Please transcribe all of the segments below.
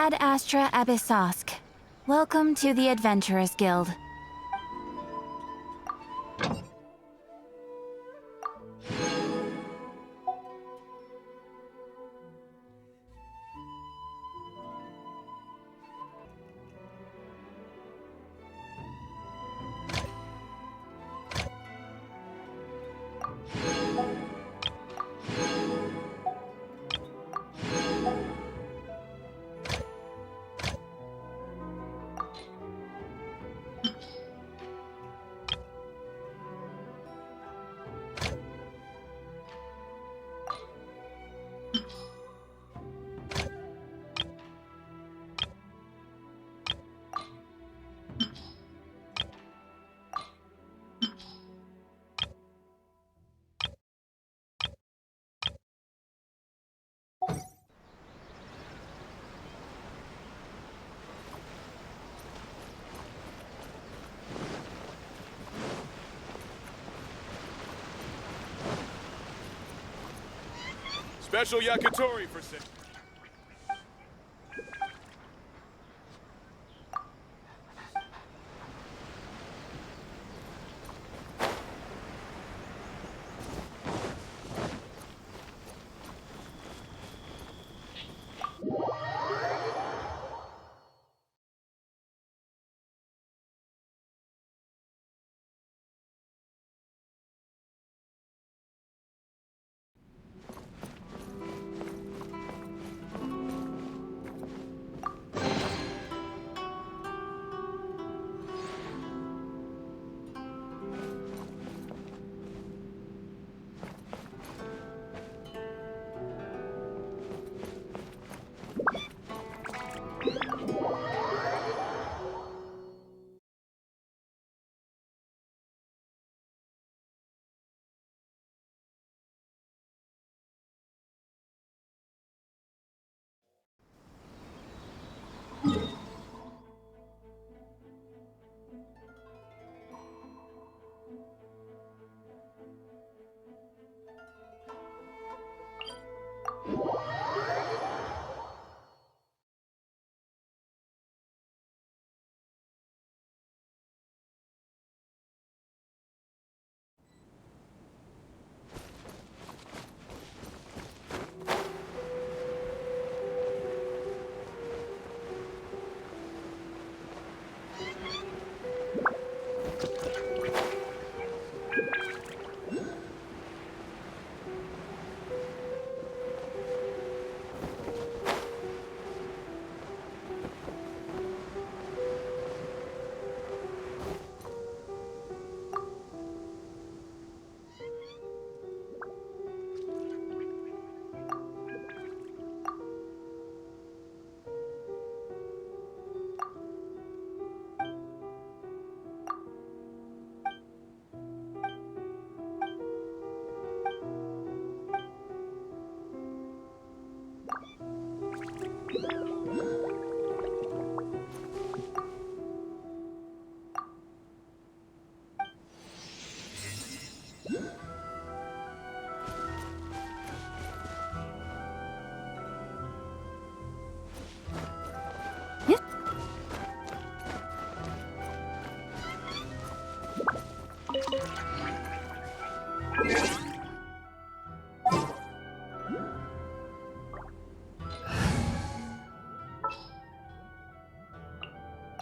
Ad Astra Abyssosk. Welcome to the Adventurers Guild. Special yakitori for sale.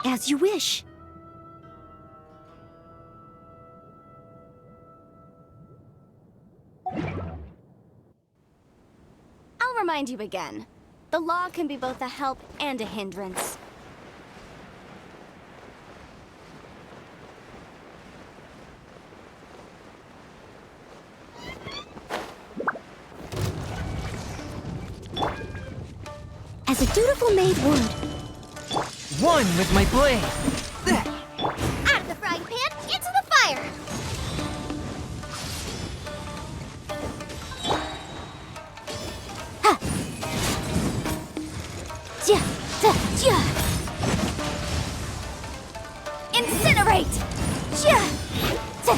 As you wish. I'll remind you again. The law can be both a help and a hindrance. As a dutiful maid would. One with my blade. Out of the frying pan, into the fire! Ha! Ja, da, ja. Incinerate! Ja, da.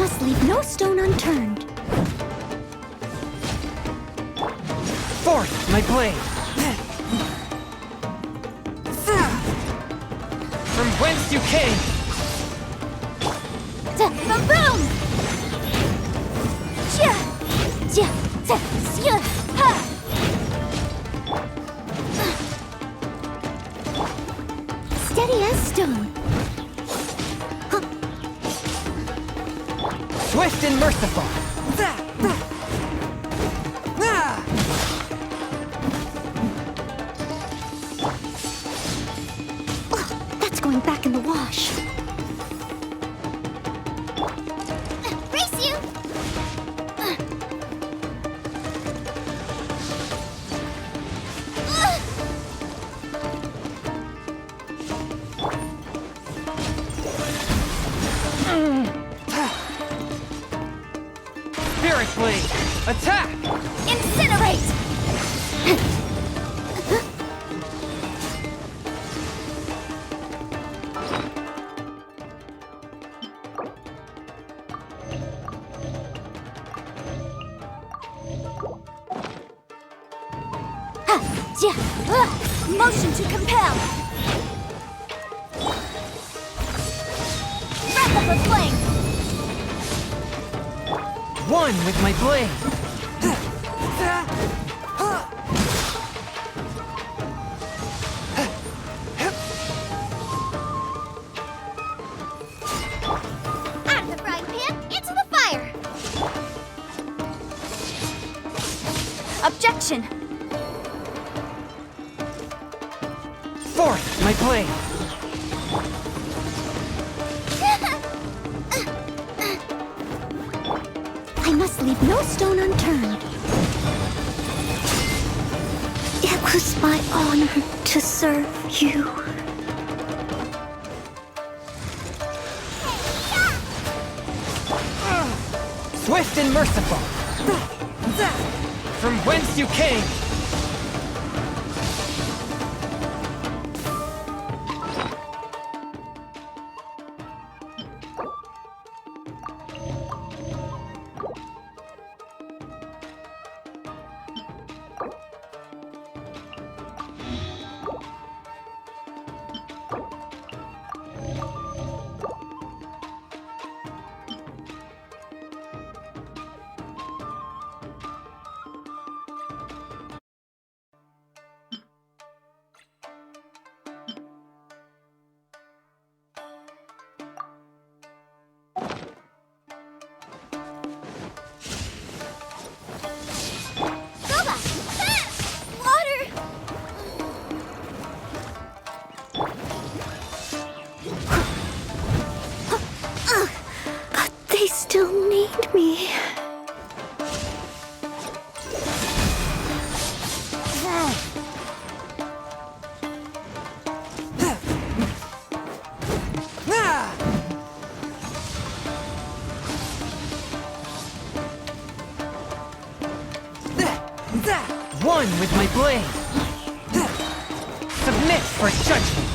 must leave no stone unturned. Forth, my blade! From whence you came! Boom! Steady as stone. Swift and merciful! That's going back in the wash. Race you! Spirit blade! Attack! Incinerate! Motion to compel! Breath of the flame! One with my blade! Out of the frying pan, into the fire! Objection! Forth, my blade! I must leave no stone unturned. It was my honor to serve you. Swift and merciful! From whence you came! They still need me. One with my blade! Submit for judgment!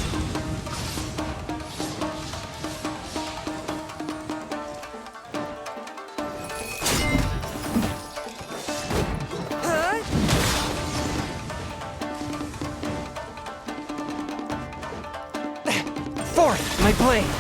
Forth, my blade!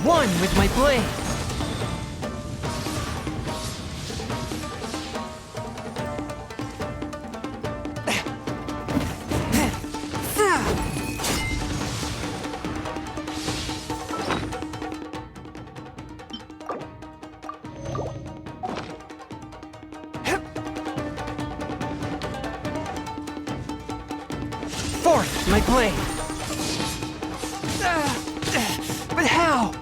One with my blade! Forth, my blade! But how?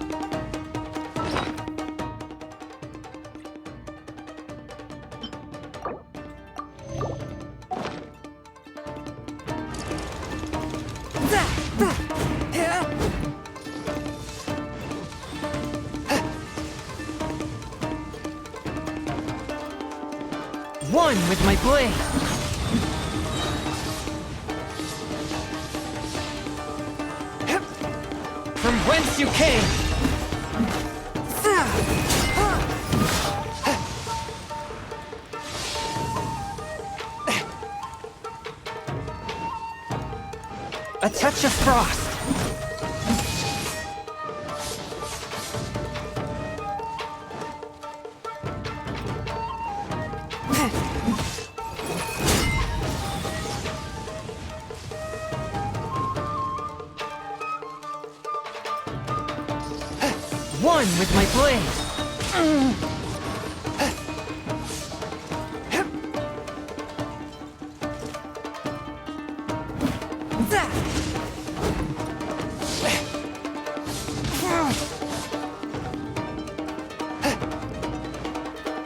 with my blade. From whence you came. A touch of frost. One with my blade.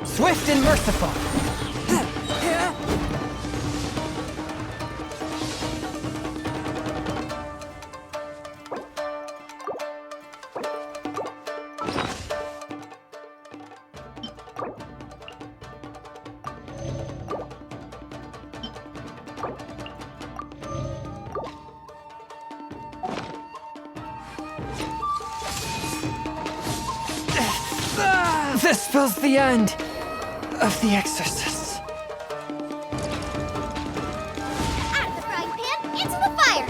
Swift and merciful. This spells the end of the exorcists. Out of the frying pan, into the fire!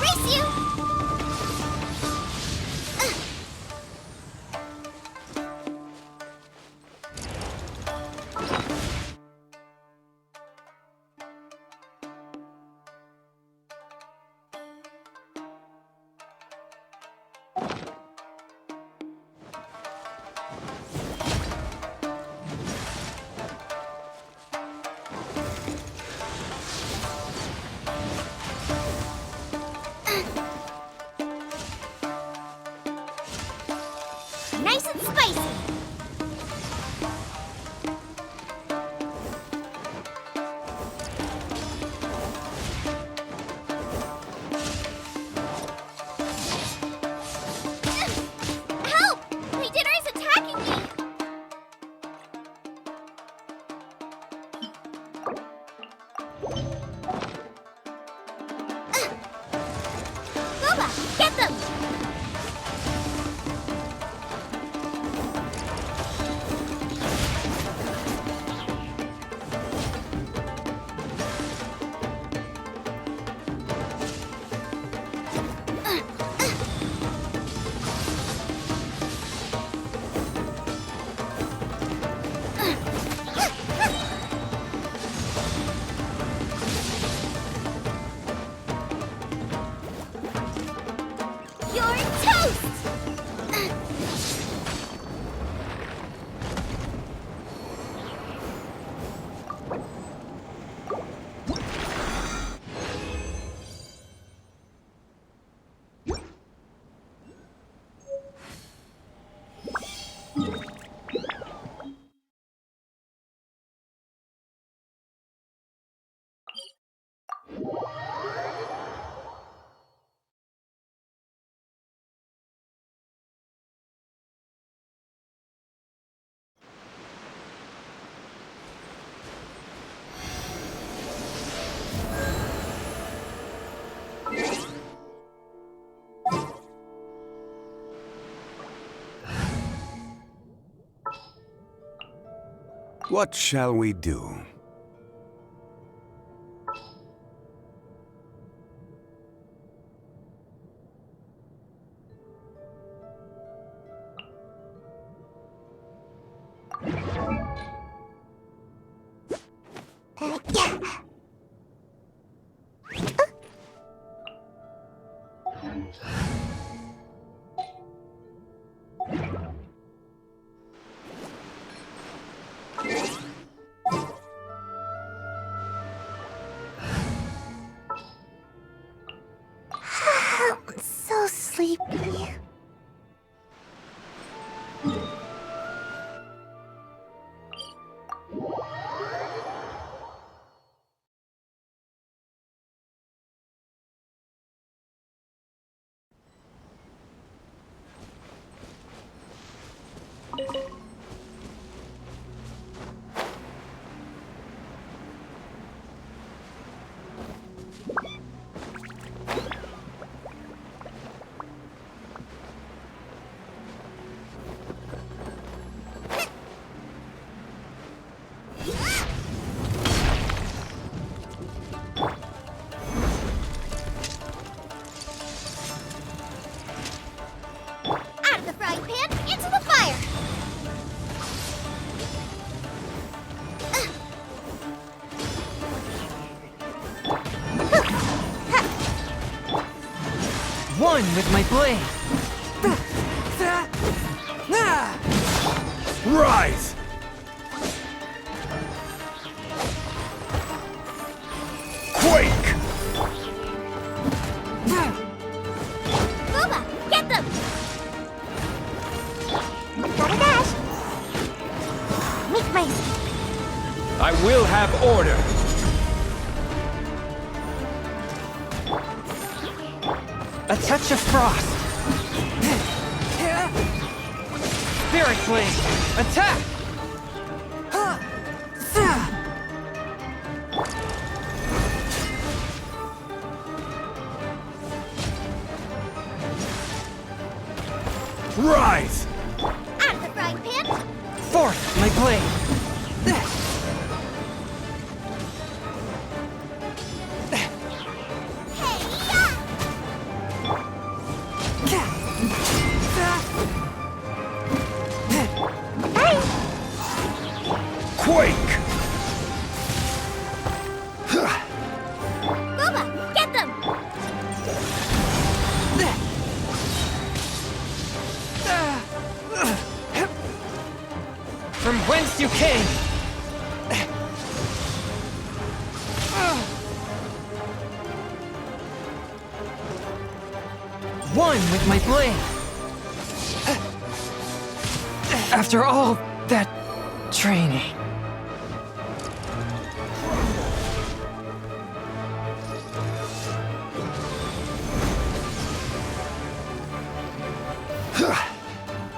Race you! Nice and spicy! Help! Leader is attacking me! Boba, get them! You're toast! What shall we do? So sleepy. with my blade. Rise! Quake! Booba, get them! Gotta dash! Make my I will have order. A touch of frost. Spirit blade. Attack! Rise! out of the frying pan! Forth my blade. Quake! Booba, get them! From whence you came. One with my blade. After all that training.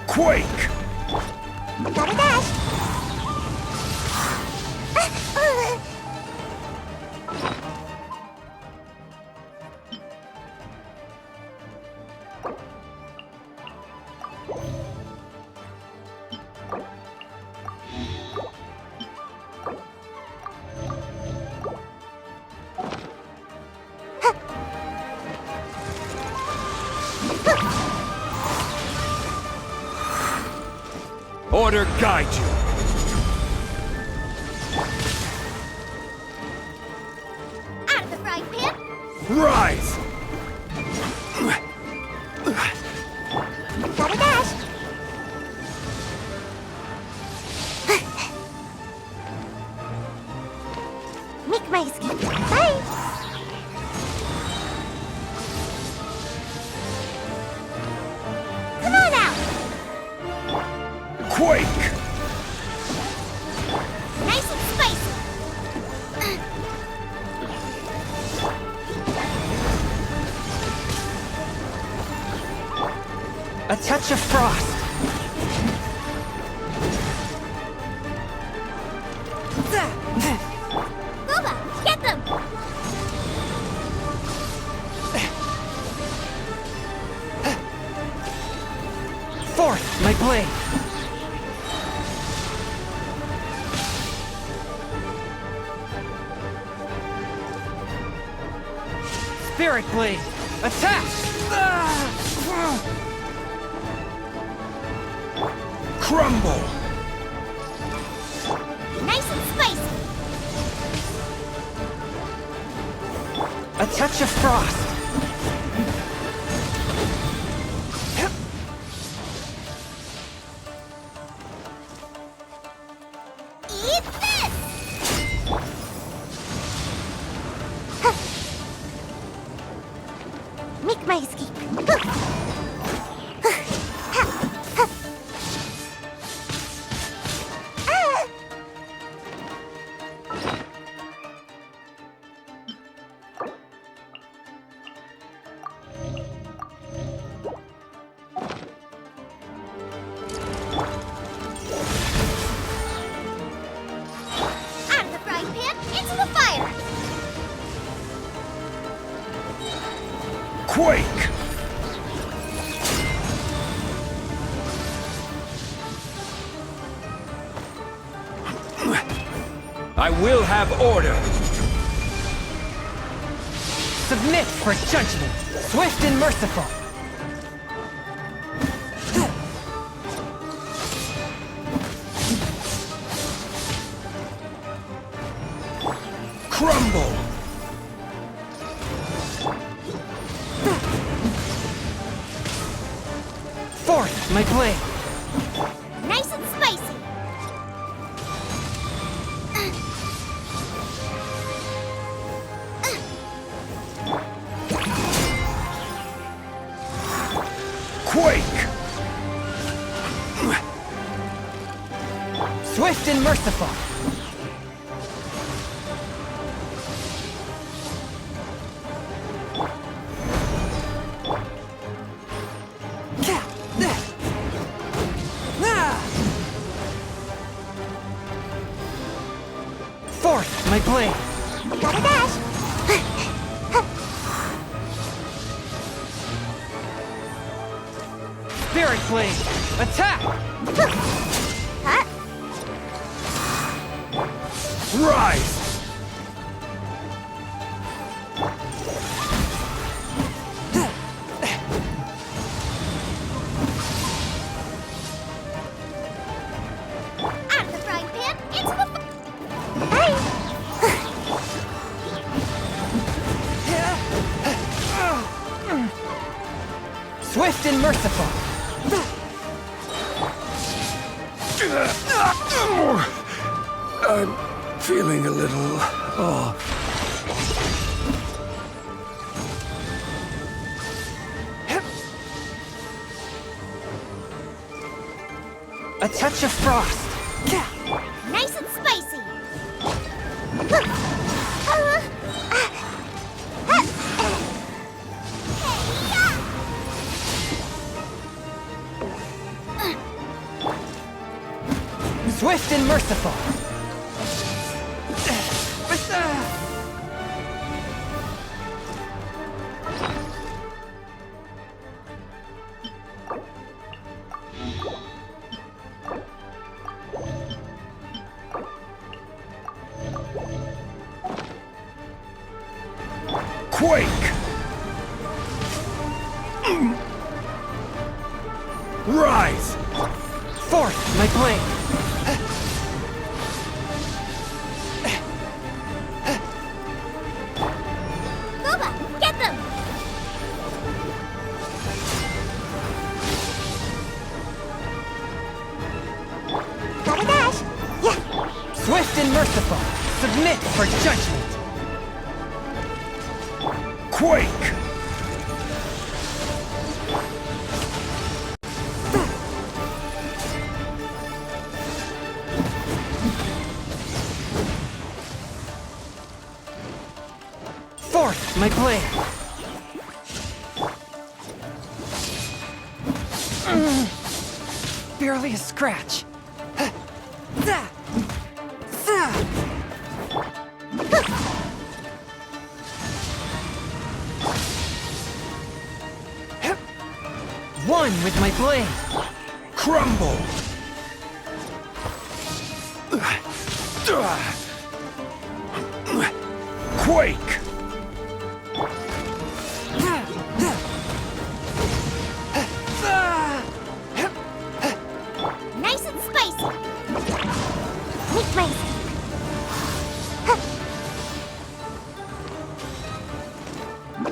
Quake! Gotta dash! Order guide you. Out of the frying pan! Rise! Gotta dash! Make my escape. Bye! Come on out! Quake! Nice and spicy! A touch of frost. Booba, get them! Forth my blade. Spirit blade. Attack! Crumble! Nice and spicy! A touch of frost. Eat this! Make my escape. Out of the frying pan, into the fire! Quake! I will have order. Submit for judgment. Swift and merciful. Crumble! Forth my blade! Nice and spicy. Quake! Swift and merciful! Forth my blade! Gotta dash. Spirit blade! Attack! Huh? Rise! Out of the frying pan, into the Hey! Swift and merciful! I'm feeling a little off. A touch of frost! Nice and spicy. Swift and merciful! Quake! Rise! Forth my blade! Booba, get them! Gotta dash. Yeah. Swift and merciful! Submit for judgment! Quake! Forth my blade! Barely a scratch! One with my blade! Crumble! Quake! Nice and spicy. Meat my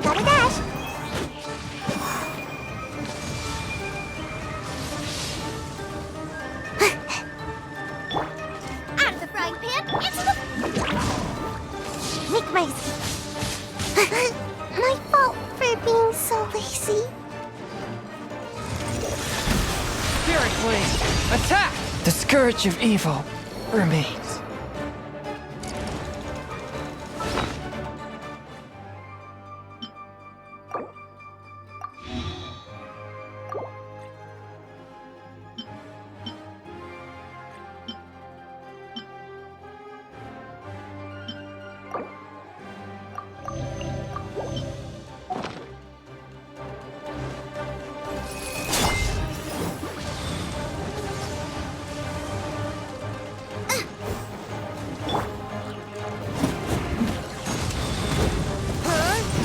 Gotta dash. Out of the frying pan, into the Make my My fault for being so lazy. Spirit blade! Attack! The scourge of evil remains.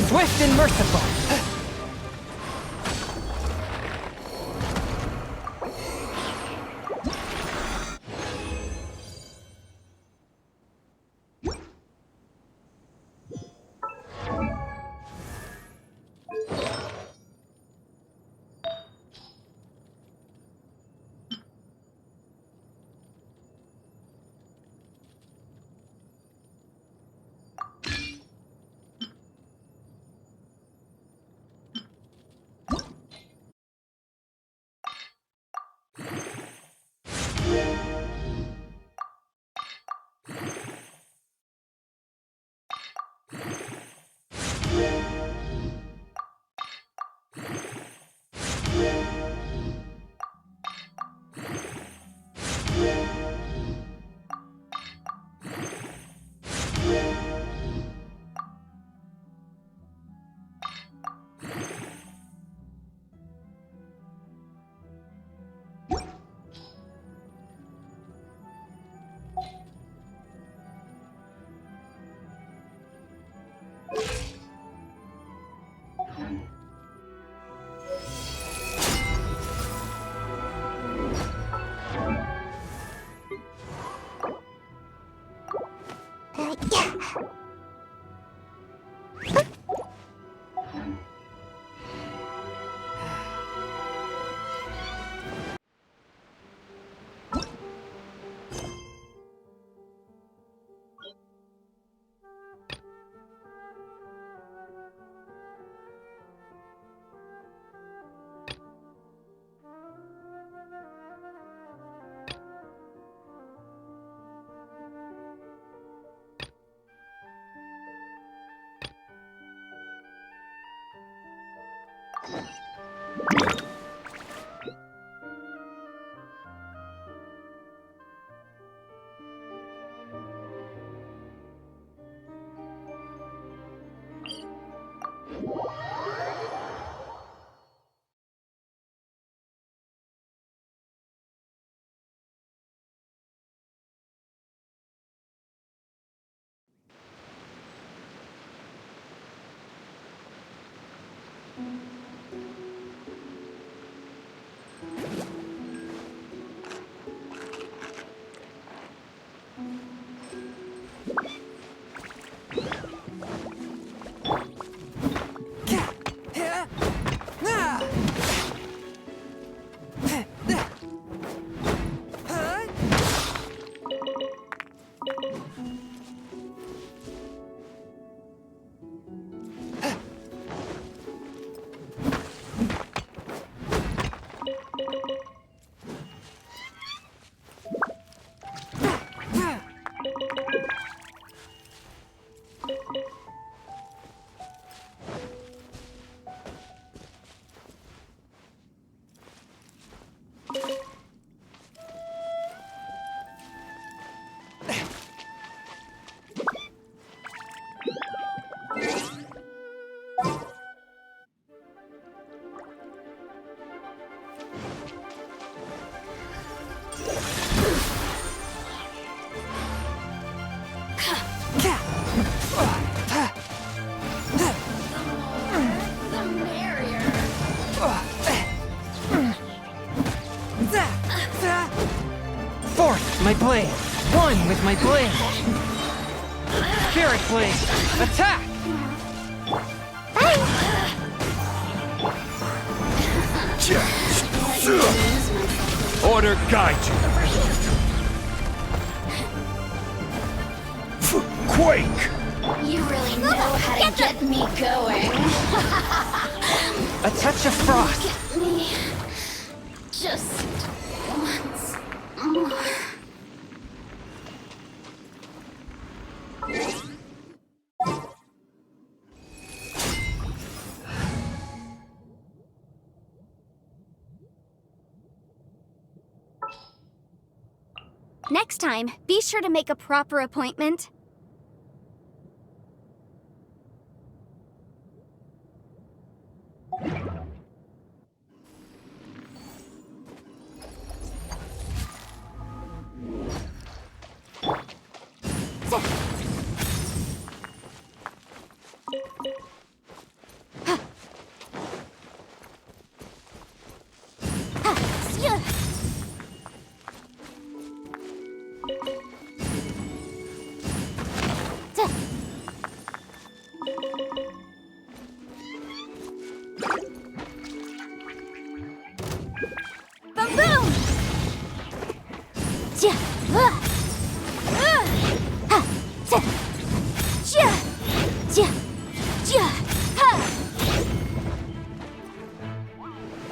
Swift and merciful! My blade! One with my blade! Spirit blade! Attack! Order guide you. Quake! You really know how to get me going. A touch of frost! Get me just once more. Next time, be sure to make a proper appointment.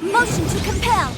Motion to compel!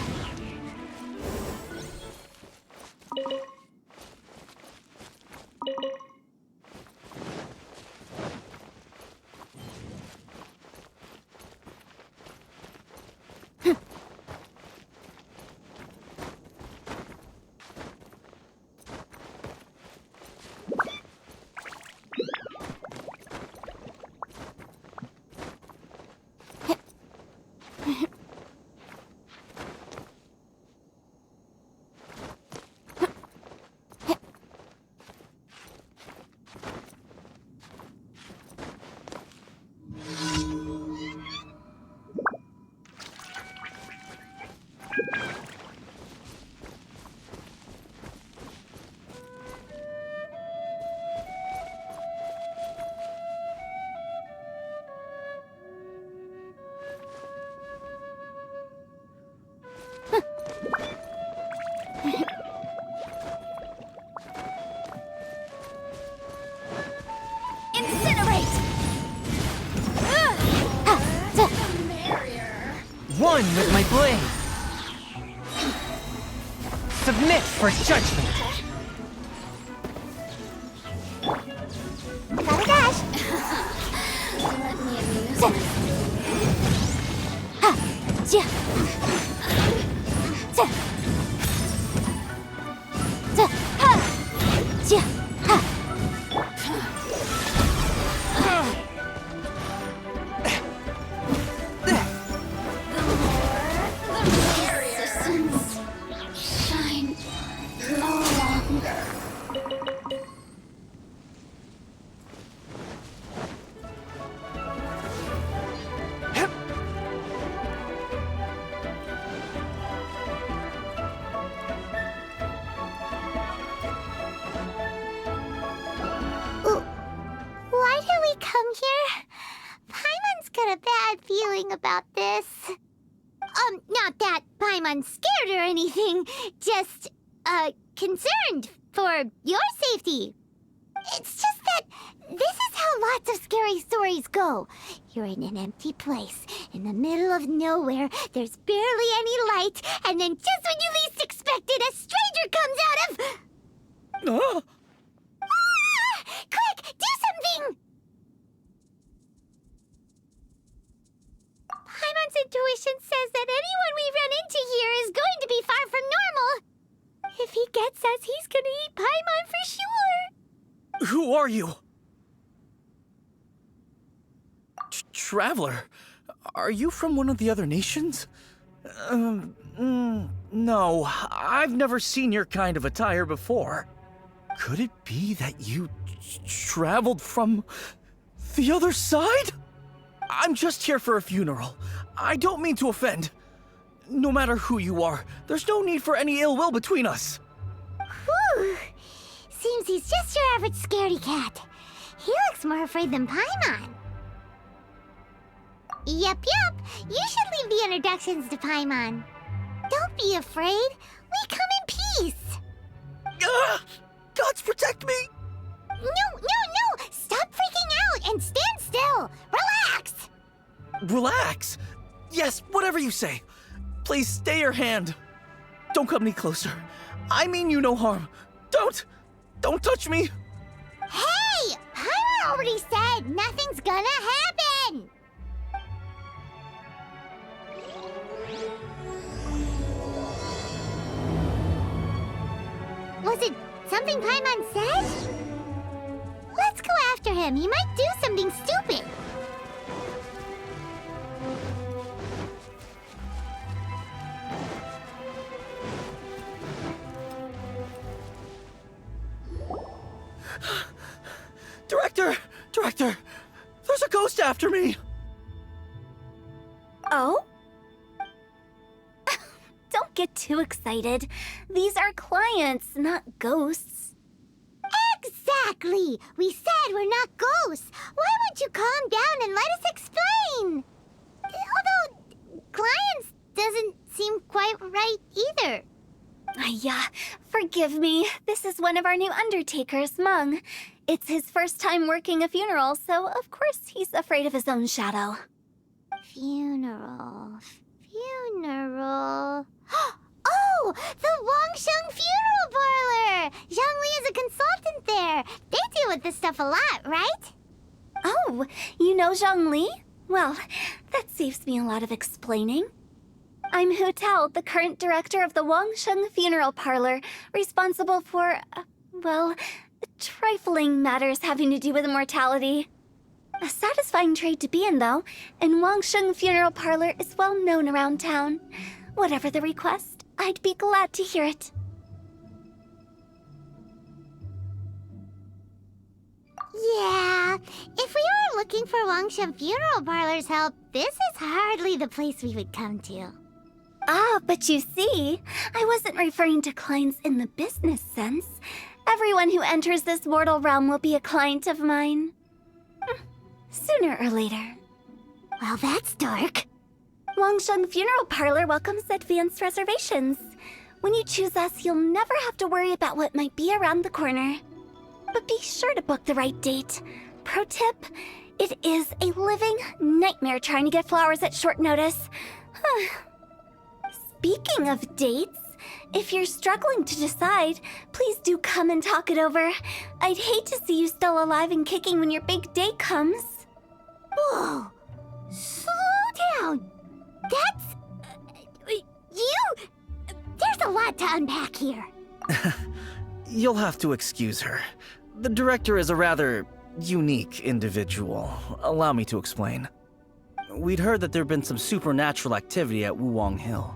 Incinerate! One with my blade. Submit for judgment. Gotta dash! Let me amuse Resistance shine no longer. Why did we come here? Paimon's got a bad feeling about this. Not that Paimon's scared or anything, just, concerned for your safety. It's just that this is how lots of scary stories go. You're in an empty place, in the middle of nowhere, there's barely any light, and then just when you least expect it, a stranger comes out of... Huh? Ah! Quick, do something! Paimon's intuition says that anyone we run into here is going to be far from normal. If he gets us, he's gonna eat Paimon for sure. Who are you? Traveler, are you from one of the other nations? No, I've never seen your kind of attire before. Could it be that you traveled from the other side? I'm just here for a funeral. I don't mean to offend. No matter who you are, there's no need for any ill will between us. Whew. Seems he's just your average scaredy cat. He looks more afraid than Paimon. Yep. You should leave the introductions to Paimon. Don't be afraid. We come in peace. Gods protect me! No. Stop freaking out and stand still. Relax. Relax. Yes, whatever you say. Please stay your hand. Don't come any closer. I mean you no harm. Don't touch me. Hey! Paimon already said nothing's gonna happen. Was it something Paimon said? Let's go after him. He might do something stupid. Director, there's a ghost after me. Oh? Don't get too excited. These are clients, not ghosts. Exactly! We said we're not ghosts. Why won't you calm down and let us explain? Although, clients doesn't seem quite right either. Yeah, forgive me. This is one of our new undertakers, Mung. It's his first time working a funeral, so of course he's afraid of his own shadow. Funeral. Oh! The Wangsheng Funeral Parlor! Zhongli is a consultant there. They deal with this stuff a lot, right? Oh, you know Zhongli? Well, that saves me a lot of explaining. I'm Hu Tao, the current director of the Wangsheng Funeral Parlor, responsible for, trifling matters having to do with immortality. A satisfying trade to be in, though, and Wangsheng Funeral Parlor is well known around town. Whatever the request, I'd be glad to hear it. Yeah, if we were looking for Wangsheng Funeral Parlor's help, this is hardly the place we would come to. Ah, but you see, I wasn't referring to clients in the business sense. Everyone who enters this mortal realm will be a client of mine. Sooner or later. Well, that's dark. Wangsheng Funeral Parlor welcomes advanced reservations. When you choose us, you'll never have to worry about what might be around the corner. But be sure to book the right date. Pro tip, it is a living nightmare trying to get flowers at short notice. Speaking of dates, if you're struggling to decide, please do come and talk it over. I'd hate to see you still alive and kicking when your big day comes. Whoa! Slow down! That's... you... There's a lot to unpack here. You'll have to excuse her. The director is a rather unique individual. Allow me to explain. We'd heard that there'd been some supernatural activity at Wuwang Hill.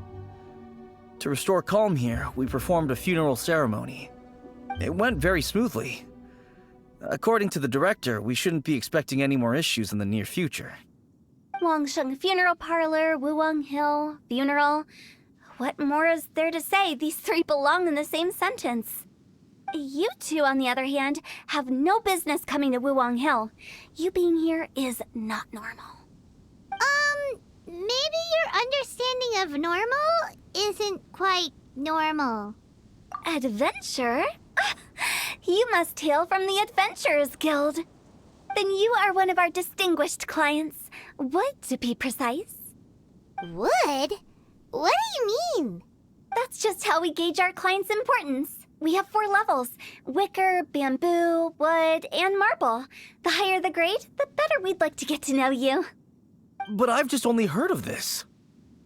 To restore calm here, we performed a funeral ceremony. It went very smoothly. According to the director, we shouldn't be expecting any more issues in the near future. Wangsheng Funeral Parlor, Wuwang Hill, funeral. What more is there to say? These three belong in the same sentence. You two, on the other hand, have no business coming to Wuwang Hill. You being here is not normal. Maybe your understanding of normal isn't quite normal. Adventure? You must hail from the Adventurers Guild. Then you are one of our distinguished clients. Wood, to be precise. Wood? What do you mean? That's just how we gauge our clients' importance. We have 4 levels: wicker, bamboo, wood, and marble. The higher the grade, the better we'd like to get to know you. But I've just only heard of this.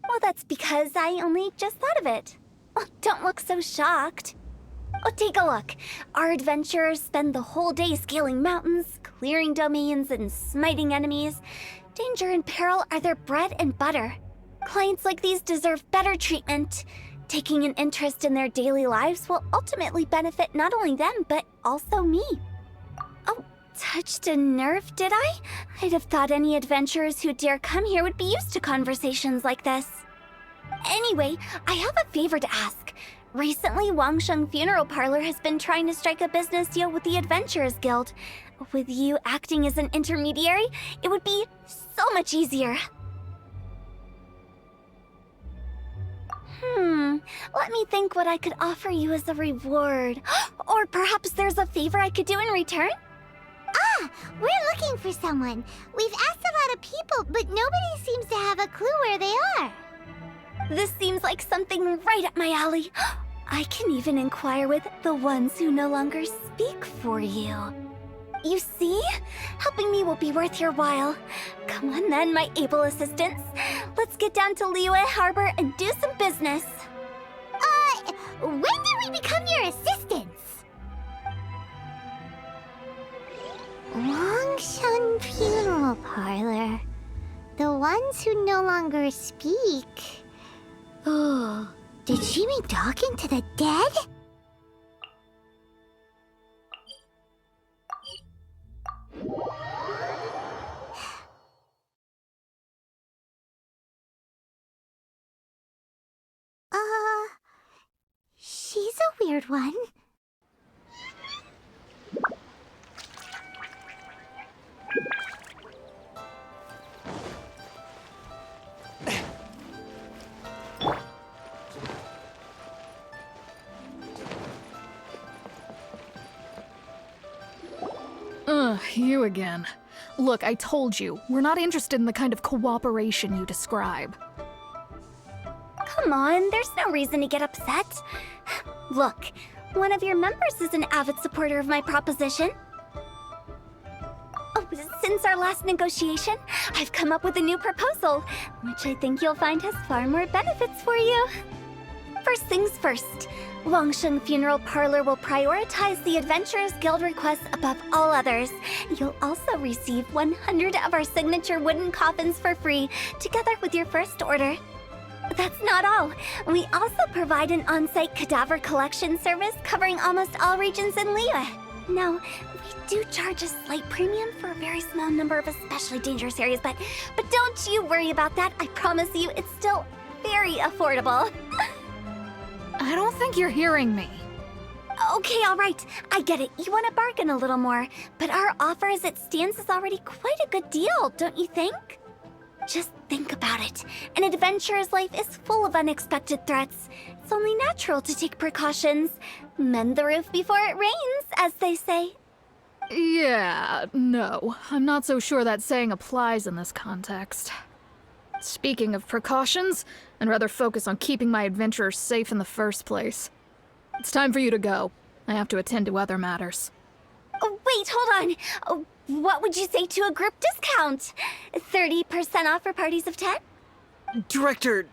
Well, that's because I only just thought of it. Oh, don't look so shocked. Oh, take a look. Our adventurers spend the whole day scaling mountains, clearing domains, and smiting enemies. Danger and peril are their bread and butter. Clients like these deserve better treatment. Taking an interest in their daily lives will ultimately benefit not only them, but also me. Oh, touched a nerve, did I? I'd have thought any adventurers who dare come here would be used to conversations like this. Anyway, I have a favor to ask. Recently, Wangsheng Funeral Parlor has been trying to strike a business deal with the Adventurers Guild. With you acting as an intermediary, it would be so much easier. Let me think what I could offer you as a reward. Or perhaps there's a favor I could do in return? Ah, we're looking for someone. We've asked a lot of people, but nobody seems to have a clue where they are. This seems like something right up my alley. I can even inquire with the ones who no longer speak for you. You see? Helping me will be worth your while. Come on then, my able assistants. Let's get down to Liyue Harbor and do some business. When did we become your assistants? Wangsheng Funeral Parlor. The ones who no longer speak. Oh, did she mean talking to the dead? She's a weird one. You again. Look, I told you, we're not interested in the kind of cooperation you describe. Come on, there's no reason to get upset. Look, one of your members is an avid supporter of my proposition. Oh, since our last negotiation, I've come up with a new proposal, which I think you'll find has far more benefits for you. First things first, Wangsheng Funeral Parlor will prioritize the Adventurers Guild requests above all others. You'll also receive 100 of our signature wooden coffins for free, together with your first order. That's not all. We also provide an on-site cadaver collection service covering almost all regions in Liyue. Now, we do charge a slight premium for a very small number of especially dangerous areas, but don't you worry about that. I promise you, it's still very affordable. I don't think you're hearing me. Okay, all right. I get it. You want to bargain a little more, but our offer as it stands is already quite a good deal, don't you think? Just think about it. An adventurer's life is full of unexpected threats. It's only natural to take precautions. Mend the roof before it rains, as they say. Yeah, no. I'm not so sure that saying applies in this context. Speaking of precautions, I'd rather focus on keeping my adventurers safe in the first place. It's time for you to go. I have to attend to other matters. Oh, wait, hold on. Oh, what would you say to a group discount? 30% off for parties of 10? Director,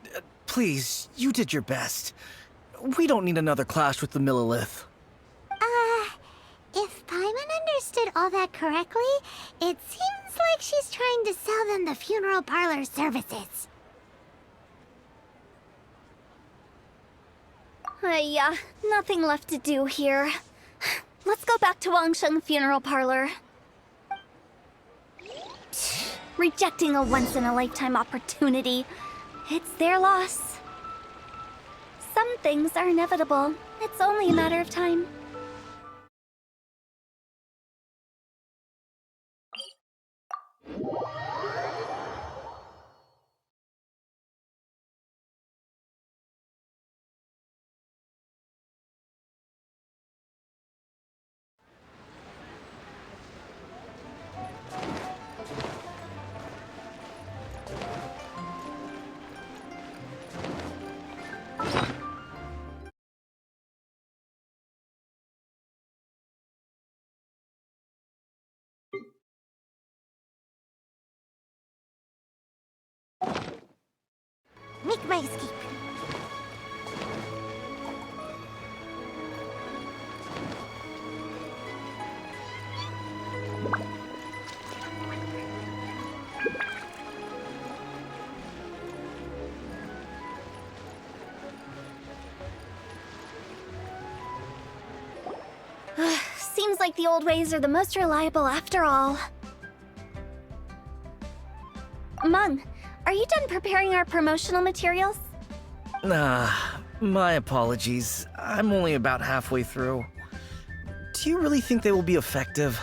please, you did your best. We don't need another clash with the Millilith. If Paimon understood all that correctly, it seems like she's trying to sell them the funeral parlor services. Nothing left to do here. Let's go back to Wangsheng Funeral Parlor. Rejecting a once-in-a-lifetime opportunity. It's their loss. Some things are inevitable. It's only a matter of time. Make my escape. Seems like the old ways are the most reliable after all. Mung, are you done preparing our promotional materials? My apologies. I'm only about halfway through. Do you really think they will be effective?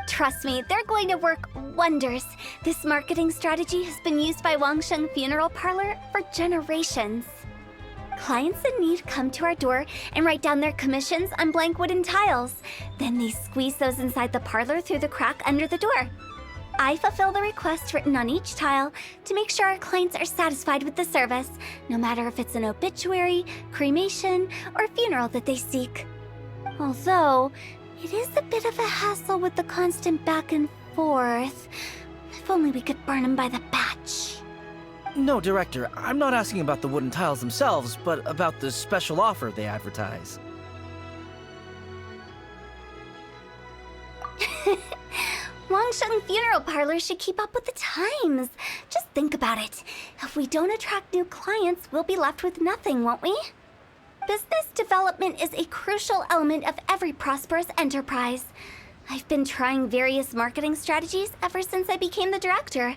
Trust me, they're going to work wonders. This marketing strategy has been used by Wangsheng Funeral Parlor for generations. Clients in need come to our door and write down their commissions on blank wooden tiles. Then they squeeze those inside the parlor through the crack under the door. I fulfill the request written on each tile to make sure our clients are satisfied with the service, no matter if it's an obituary, cremation, or funeral that they seek. Although, it is a bit of a hassle with the constant back and forth. If only we could burn them by the batch. No, Director, I'm not asking about the wooden tiles themselves, but about the special offer they advertise. Wangsheng Funeral Parlor should keep up with the times. Just think about it. If we don't attract new clients, we'll be left with nothing, won't we? Business development is a crucial element of every prosperous enterprise. I've been trying various marketing strategies ever since I became the director.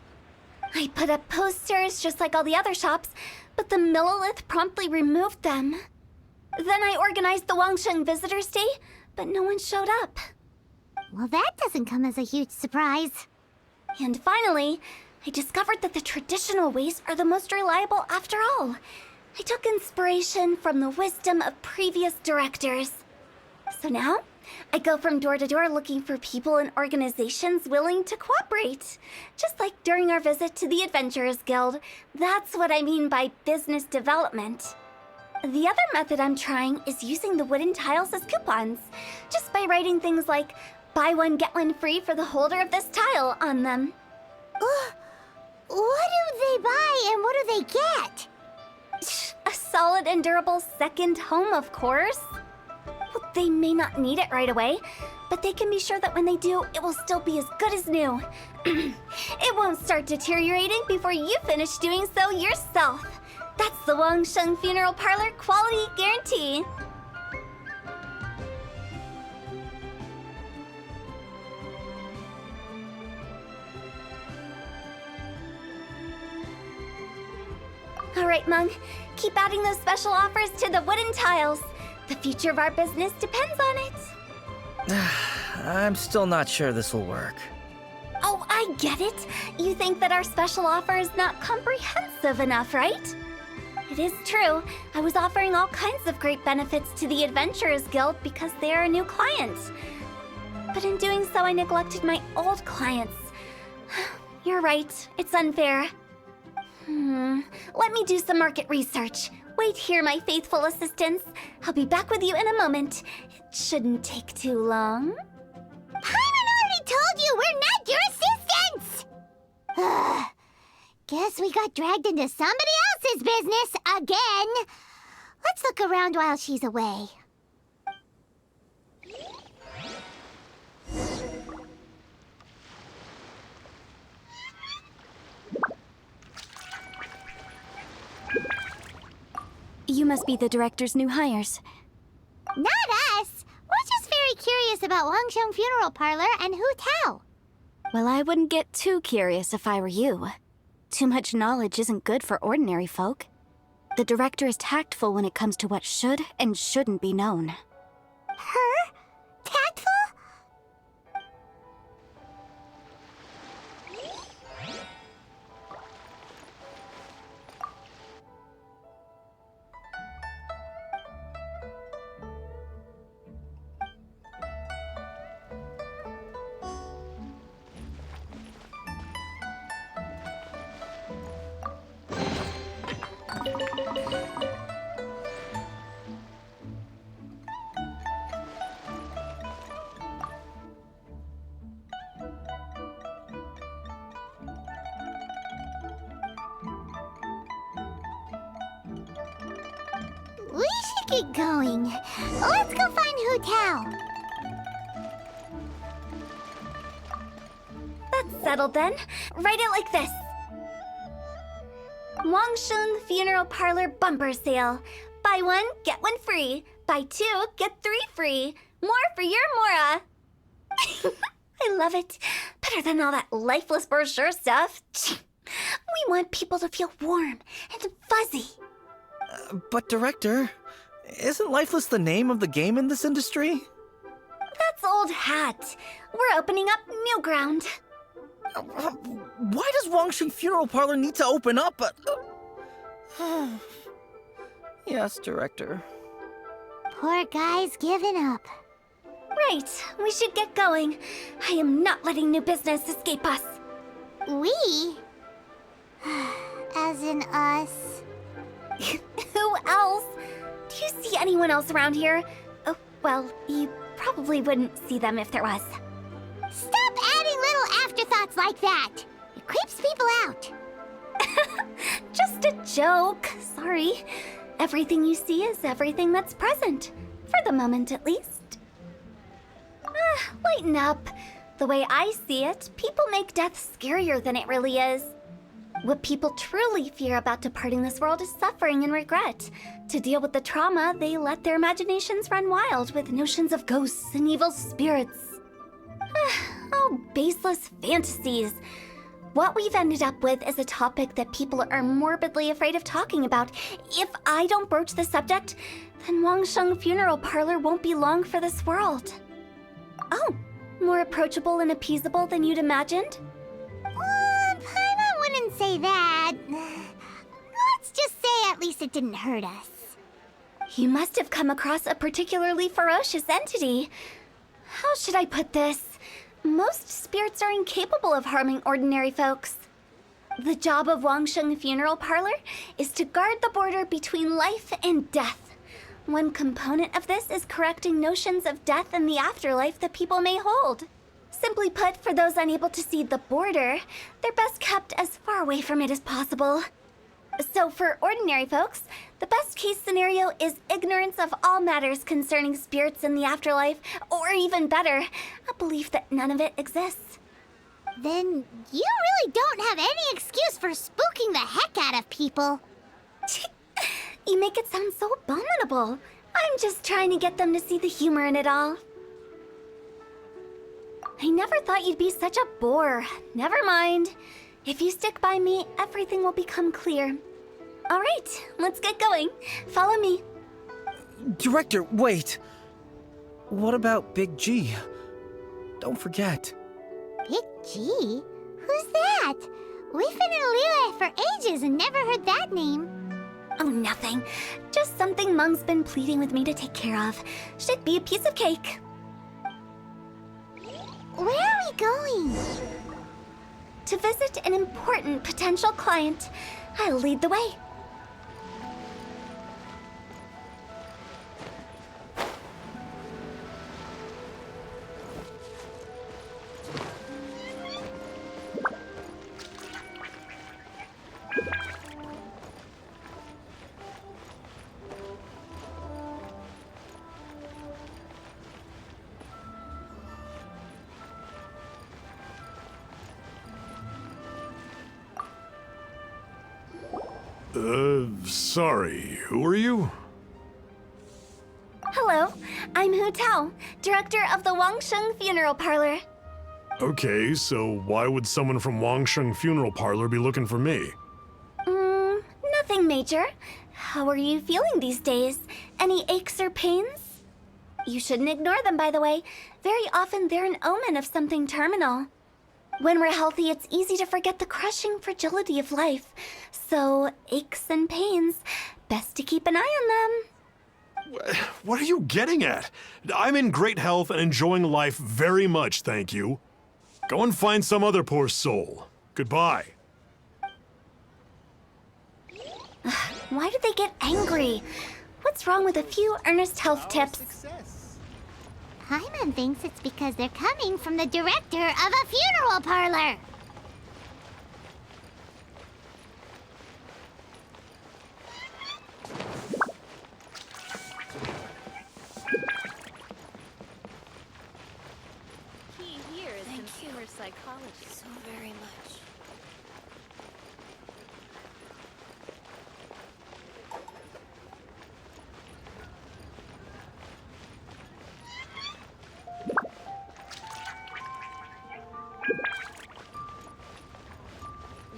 I put up posters just like all the other shops, but the Millilith promptly removed them. Then I organized the Wangsheng Visitors Day, but no one showed up. Well, that doesn't come as a huge surprise. And finally, I discovered that the traditional ways are the most reliable after all. I took inspiration from the wisdom of previous directors. So now, I go from door to door looking for people and organizations willing to cooperate. Just like during our visit to the Adventurers Guild. That's what I mean by business development. The other method I'm trying is using the wooden tiles as coupons. Just by writing things like, buy one, get one free for the holder of this tile on them. What do they buy and what do they get? A solid and durable second home, of course. Well, they may not need it right away, but they can be sure that when they do, it will still be as good as new. It won't start deteriorating before you finish doing so yourself. That's the Wangsheng Funeral Parlor quality guarantee. All right, Mung. Keep adding those special offers to the wooden tiles. The future of our business depends on it. I'm still not sure this will work. Oh, I get it. You think that our special offer is not comprehensive enough, right? It is true. I was offering all kinds of great benefits to the Adventurers Guild because they are a new client. But in doing so, I neglected my old clients. You're right. It's unfair. Let me do some market research. Wait here, my faithful assistants. I'll be back with you in a moment. It shouldn't take too long. Paimon already told you we're not your assistants! Guess we got dragged into somebody else's business again. Let's look around while she's away. You must be the director's new hires. Not us! We're just very curious about Wangsheng Funeral Parlor and Hu Tao. Well, I wouldn't get too curious if I were you. Too much knowledge isn't good for ordinary folk. The director is tactful when it comes to what should and shouldn't be known. Her? Tactful? We should get going. Let's go find Hu Tao. That's settled then. Write it like this. Wangsheng Funeral Parlor Bumper Sale. Buy one, get one free. Buy two, get three free. More for your Mora. I love it. Better than all that lifeless brochure stuff. We want people to feel warm and fuzzy. But Director, isn't Lifeless the name of the game in this industry? That's old hat. We're opening up new ground. Why does Wangsheng Funeral Parlor need to open up? Yes, Director. Poor guy's given up. Right, we should get going. I am not letting new business escape us. We? As in us. Who else? Do you see anyone else around here? Oh, well, you probably wouldn't see them if there was. Stop adding little afterthoughts like that. It creeps people out. Just a joke. Sorry. Everything you see is everything that's present. For the moment, at least. Lighten up. The way I see it, people make death scarier than it really is. What people truly fear about departing this world is suffering and regret. To deal with the trauma, they let their imaginations run wild with notions of ghosts and evil spirits. Oh, baseless fantasies. What we've ended up with is a topic that people are morbidly afraid of talking about. If I don't broach the subject, then Wangsheng Funeral Parlor won't be long for this world. Oh, more approachable and appeasable than you'd imagined? Paimon wouldn't say that. Let's just say at least it didn't hurt us. You must have come across a particularly ferocious entity. How should I put this? Most spirits are incapable of harming ordinary folks. The job of Wangsheng Funeral Parlor is to guard the border between life and death. One component of this is correcting notions of death and the afterlife that people may hold. Simply put, for those unable to see the border, they're best kept as far away from it as possible. So for ordinary folks, the best case scenario is ignorance of all matters concerning spirits in the afterlife, or even better, a belief that none of it exists. Then you really don't have any excuse for spooking the heck out of people. You make it sound so abominable. I'm just trying to get them to see the humor in it all. I never thought you'd be such a bore. Never mind. If you stick by me, everything will become clear. All right, let's get going. Follow me. Director, wait. What about Big G? Don't forget. Big G? Who's that? We've been in Liyue for ages and never heard that name. Oh, nothing. Just something Mung's been pleading with me to take care of. Should be a piece of cake. Where are we going? To visit an important potential client. I'll lead the way. Sorry, who are you? Hello, I'm Hu Tao, director of the Wangsheng Funeral Parlor. Okay, so why would someone from Wangsheng Funeral Parlor be looking for me? Nothing major. How are you feeling these days? Any aches or pains? You shouldn't ignore them, by the way. Very often they're an omen of something terminal. When we're healthy, it's easy to forget the crushing fragility of life. So, aches and pains, best to keep an eye on them. What are you getting at? I'm in great health and enjoying life very much, thank you. Go and find some other poor soul. Goodbye. Why do they get angry? What's wrong with a few earnest health tips? Paimon thinks it's because they're coming from the director of a funeral parlor. Key here is consumer psychology. So very much.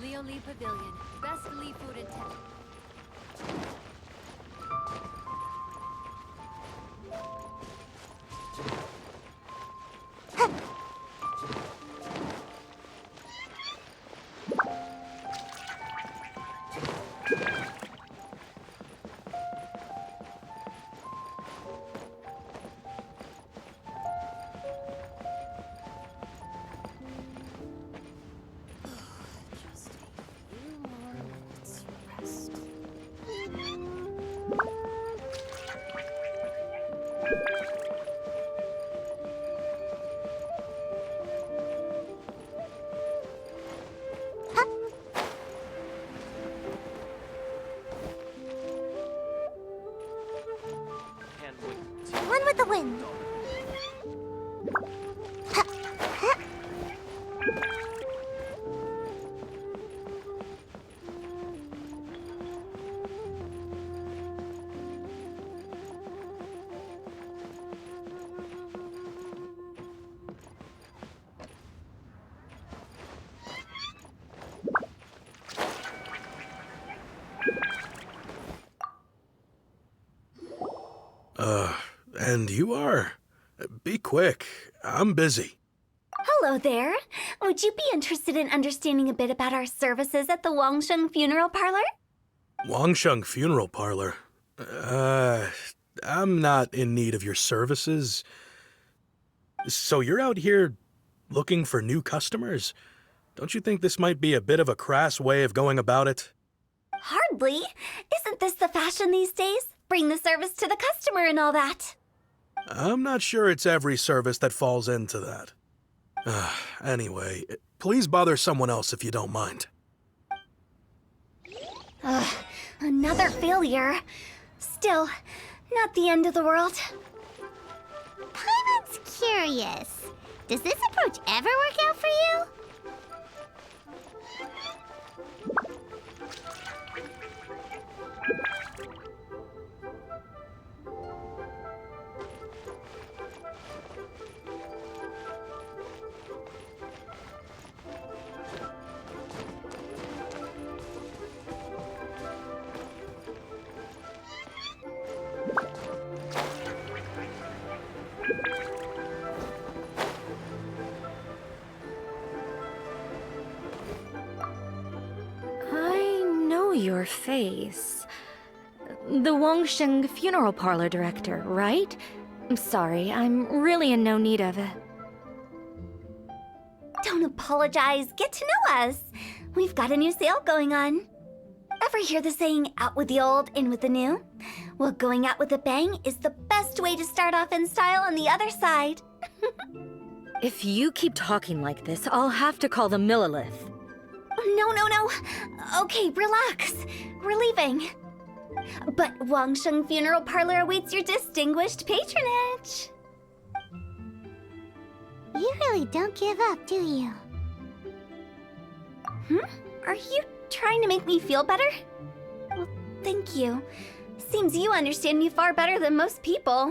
Leo Lee Pavilion. Best Lee food in town. Just a few more minutes rest. One with the wind. And you are? Be quick. I'm busy. Hello there. Would you be interested in understanding a bit about our services at the Wangsheng Funeral Parlor? Wangsheng Funeral Parlor? I'm not in need of your services. So you're out here looking for new customers? Don't you think this might be a bit of a crass way of going about it? Hardly. Isn't this the fashion these days? Bring the service to the customer and all that. I'm not sure it's every service that falls into that. Anyway, please bother someone else if you don't mind. Another failure. Still, not the end of the world. Paimon's curious. Does this approach ever work out for you? familiar face. The Wangsheng funeral parlor director, right? I'm sorry, I'm really in no need of it. Don't apologize. Get to know us. We've got a new sale going on. Ever hear the saying, out with the old, in with the new? Well, going out with a bang is the best way to start off in style on the other side. If you keep talking like this, I'll have to call the Millilith. No. Okay, relax. We're leaving. But Wangsheng Funeral Parlor awaits your distinguished patronage. You really don't give up, do you? Are you trying to make me feel better? Well, thank you. Seems you understand me far better than most people.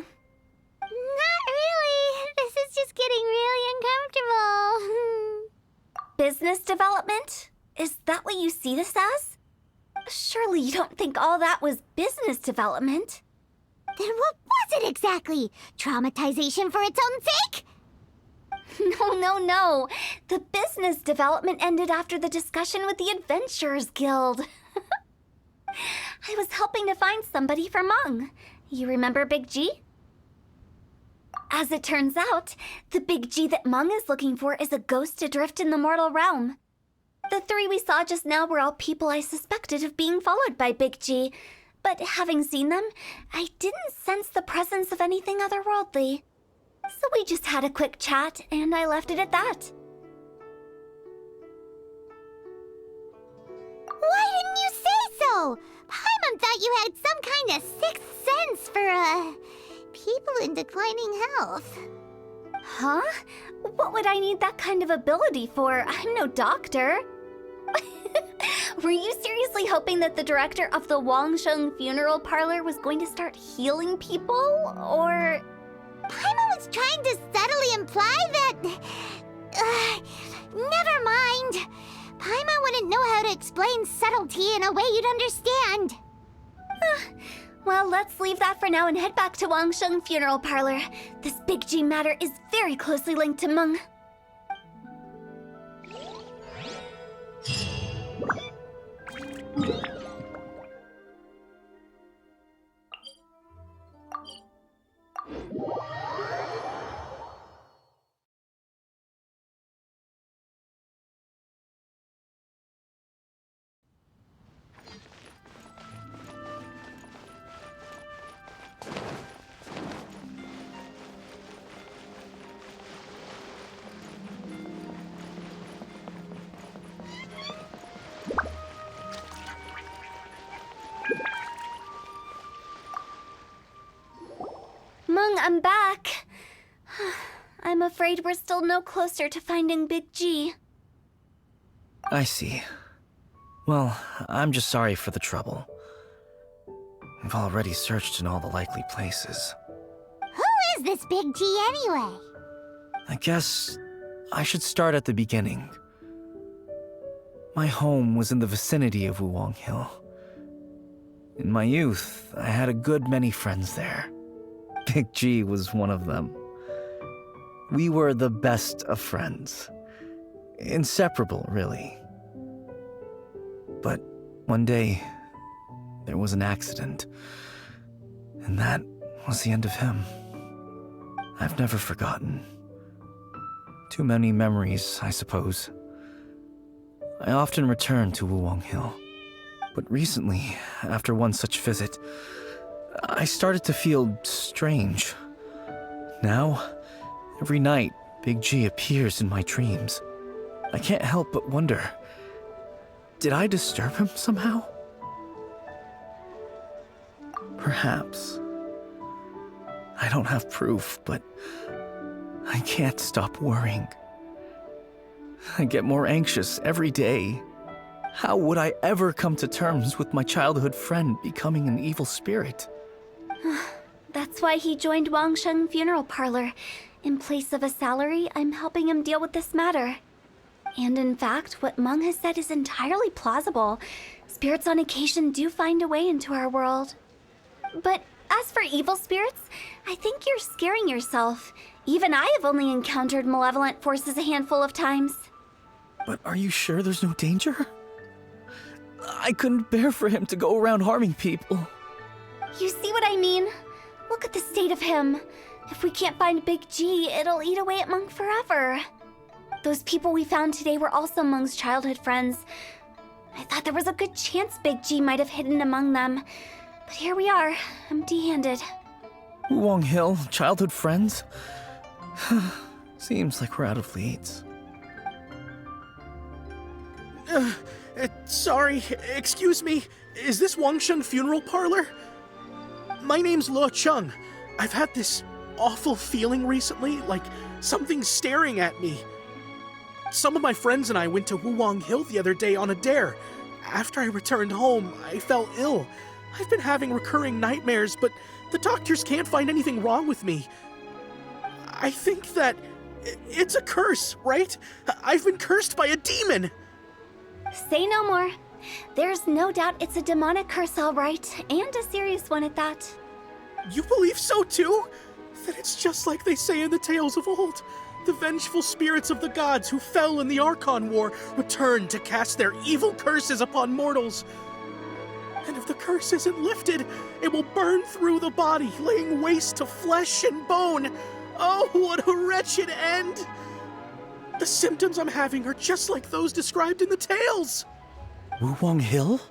Not really. This is just getting really uncomfortable. Business development? Is that what you see this as? Surely you don't think all that was business development. Then what was it exactly? Traumatization for its own sake? No. The business development ended after the discussion with the Adventurers Guild. I was helping to find somebody for Meng. You remember Big G? As it turns out, the Big G that Meng is looking for is a ghost adrift in the mortal realm. The three we saw just now were all people I suspected of being followed by Big G, but having seen them, I didn't sense the presence of anything otherworldly. So we just had a quick chat, and I left it at that. Why didn't you say so? Paimon thought you had some kind of sixth sense for, people in declining health. Huh? What would I need that kind of ability for? I'm no doctor. Were you seriously hoping that the director of the Wangsheng Funeral Parlor was going to start healing people, or...? Paimon was trying to subtly imply that... never mind. Paimon wouldn't know how to explain subtlety in a way you'd understand. Well, let's leave that for now and head back to Wangsheng Funeral Parlor. This Big G matter is very closely linked to Meng. Meng, I'm back. I'm afraid we're still no closer to finding Big G. I see. Well, I'm just sorry for the trouble. We've already searched in all the likely places. Who is this Big G anyway? I guess I should start at the beginning. My home was in the vicinity of Wuwang Hill. In my youth, I had a good many friends there. Big G was one of them. We were the best of friends. Inseparable, really. But one day, there was an accident. And that was the end of him. I've never forgotten. Too many memories, I suppose. I often return to Wuwang Hill. But recently, after one such visit, I started to feel strange. Now, every night, Big G appears in my dreams. I can't help but wonder, did I disturb him somehow? Perhaps. I don't have proof, but I can't stop worrying. I get more anxious every day. How would I ever come to terms with my childhood friend becoming an evil spirit? That's why he joined Wangsheng Funeral Parlor. In place of a salary, I'm helping him deal with this matter. And in fact, what Meng has said is entirely plausible. Spirits on occasion do find a way into our world. But as for evil spirits, I think you're scaring yourself. Even I have only encountered malevolent forces a handful of times. But are you sure there's no danger? I couldn't bear for him to go around harming people. You see what I mean? Look at the state of him. If we can't find Big G, it'll eat away at Monk forever. Those people we found today were also Monk's childhood friends. I thought there was a good chance Big G might have hidden among them. But here we are, empty-handed. Wong Hill, childhood friends? Seems like we're out of leads. Sorry, excuse me. Is this Wangsheng Funeral Parlor? My name's Luo Chung. I've had this awful feeling recently, like something's staring at me. Some of my friends and I went to Wuwang Hill the other day on a dare. After I returned home, I fell ill. I've been having recurring nightmares, but the doctors can't find anything wrong with me. I think that it's a curse, right? I've been cursed by a demon. Say no more. There's no doubt it's a demonic curse, all right, and a serious one at that. You believe so too? Then it's just like they say in the tales of old. The vengeful spirits of the gods who fell in the Archon War return to cast their evil curses upon mortals. And if the curse isn't lifted, it will burn through the body, laying waste to flesh and bone. Oh, what a wretched end! The symptoms I'm having are just like those described in the tales. Wuwang Hill?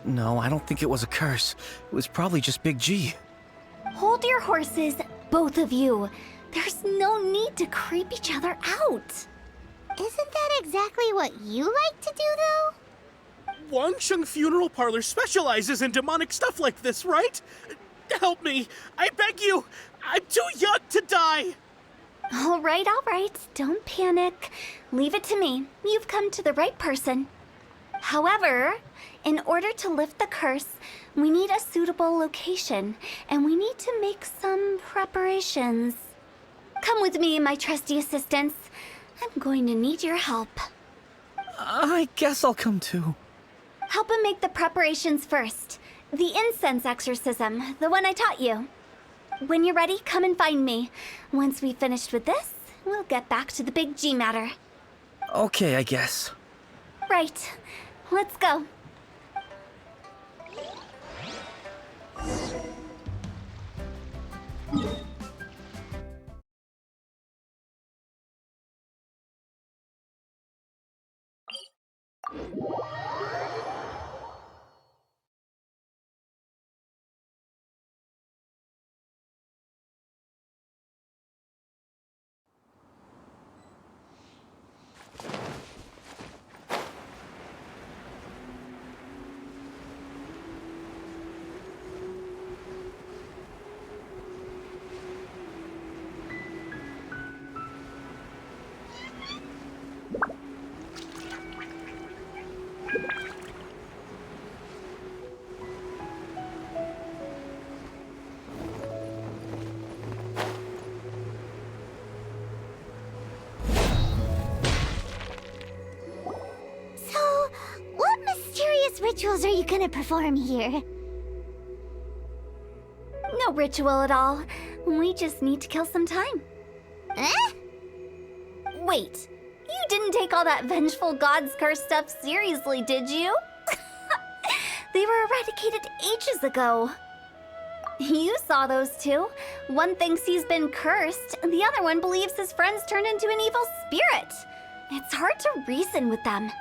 No, I don't think it was a curse. It was probably just Big G. Hold your horses, both of you. There's no need to creep each other out. Isn't that exactly what you like to do, though? Wangsheng Funeral Parlor specializes in demonic stuff like this, right? Help me, I beg you. I'm too young to die. All right. Don't panic. Leave it to me. You've come to the right person. However, in order to lift the curse, we need a suitable location, and we need to make some preparations. Come with me, my trusty assistants. I'm going to need your help. I guess I'll come too. Help him make the preparations first. The incense exorcism, the one I taught you. When you're ready, come and find me. Once we've finished with this, we'll get back to the Big G matter. Okay, I guess. Right. Let's go. Rituals are you gonna perform here? No ritual at all. We just need to kill some time. Eh? Wait, you didn't take all that vengeful God's curse stuff seriously, did you? They were eradicated ages ago. You saw those two. One thinks he's been cursed, and the other one believes his friends turned into an evil spirit. It's hard to reason with them.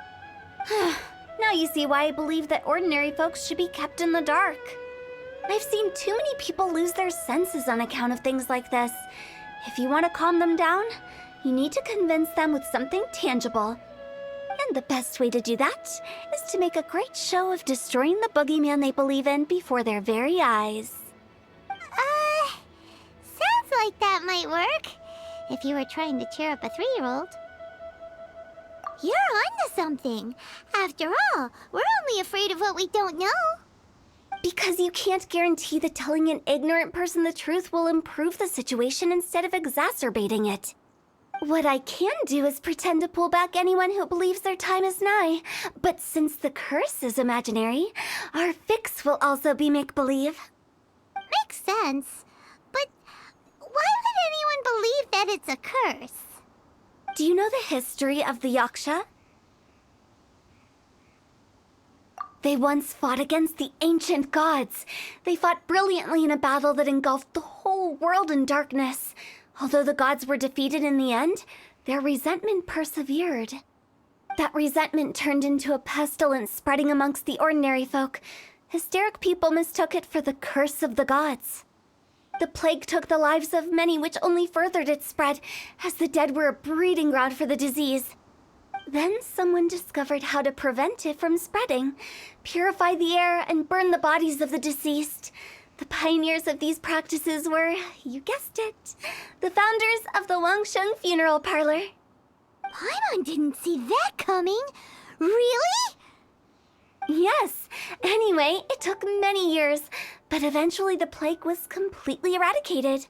Now you see why I believe that ordinary folks should be kept in the dark. I've seen too many people lose their senses on account of things like this. If you want to calm them down, you need to convince them with something tangible. And the best way to do that is to make a great show of destroying the boogeyman they believe in before their very eyes. Sounds like that might work. If you were trying to cheer up a 3-year-old. You're onto something. After all, we're only afraid of what we don't know. Because you can't guarantee that telling an ignorant person the truth will improve the situation instead of exacerbating it. What I can do is pretend to pull back anyone who believes their time is nigh. But since the curse is imaginary, our fix will also be make-believe. Makes sense. But why would anyone believe that it's a curse? Do you know the history of the Yaksha? They once fought against the ancient gods. They fought brilliantly in a battle that engulfed the whole world in darkness. Although the gods were defeated in the end, their resentment persevered. That resentment turned into a pestilence spreading amongst the ordinary folk. Hysteric people mistook it for the curse of the gods. The plague took the lives of many, which only furthered its spread, as the dead were a breeding ground for the disease. Then someone discovered how to prevent it from spreading, purify the air, and burn the bodies of the deceased. The pioneers of these practices were, you guessed it, the founders of the Wangsheng Funeral Parlor. Paimon didn't see that coming. Really? Yes. Anyway, it took many years, but eventually the plague was completely eradicated.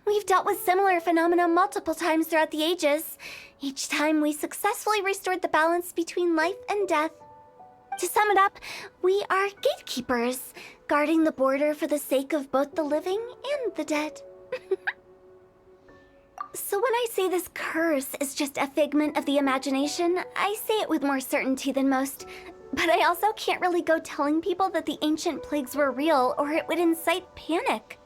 We've dealt with similar phenomena multiple times throughout the ages. Each time we successfully restored the balance between life and death. To sum it up, we are gatekeepers, guarding the border for the sake of both the living and the dead. So when I say this curse is just a figment of the imagination, I say it with more certainty than most. But I also can't really go telling people that the ancient plagues were real, or it would incite panic.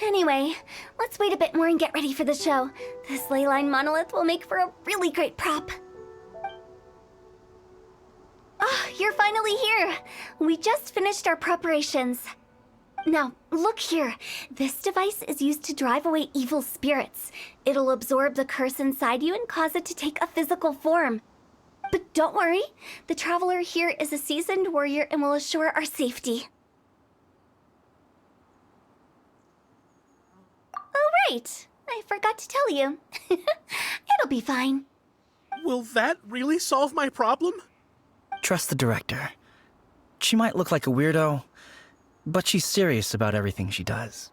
Anyway, let's wait a bit more and get ready for the show. This leyline monolith will make for a really great prop. Oh, you're finally here! We just finished our preparations. Now, look here. This device is used to drive away evil spirits. It'll absorb the curse inside you and cause it to take a physical form. But don't worry, the traveler here is a seasoned warrior and will assure our safety. Oh, right. I forgot to tell you. It'll be fine. Will that really solve my problem? Trust the director. She might look like a weirdo, but she's serious about everything she does.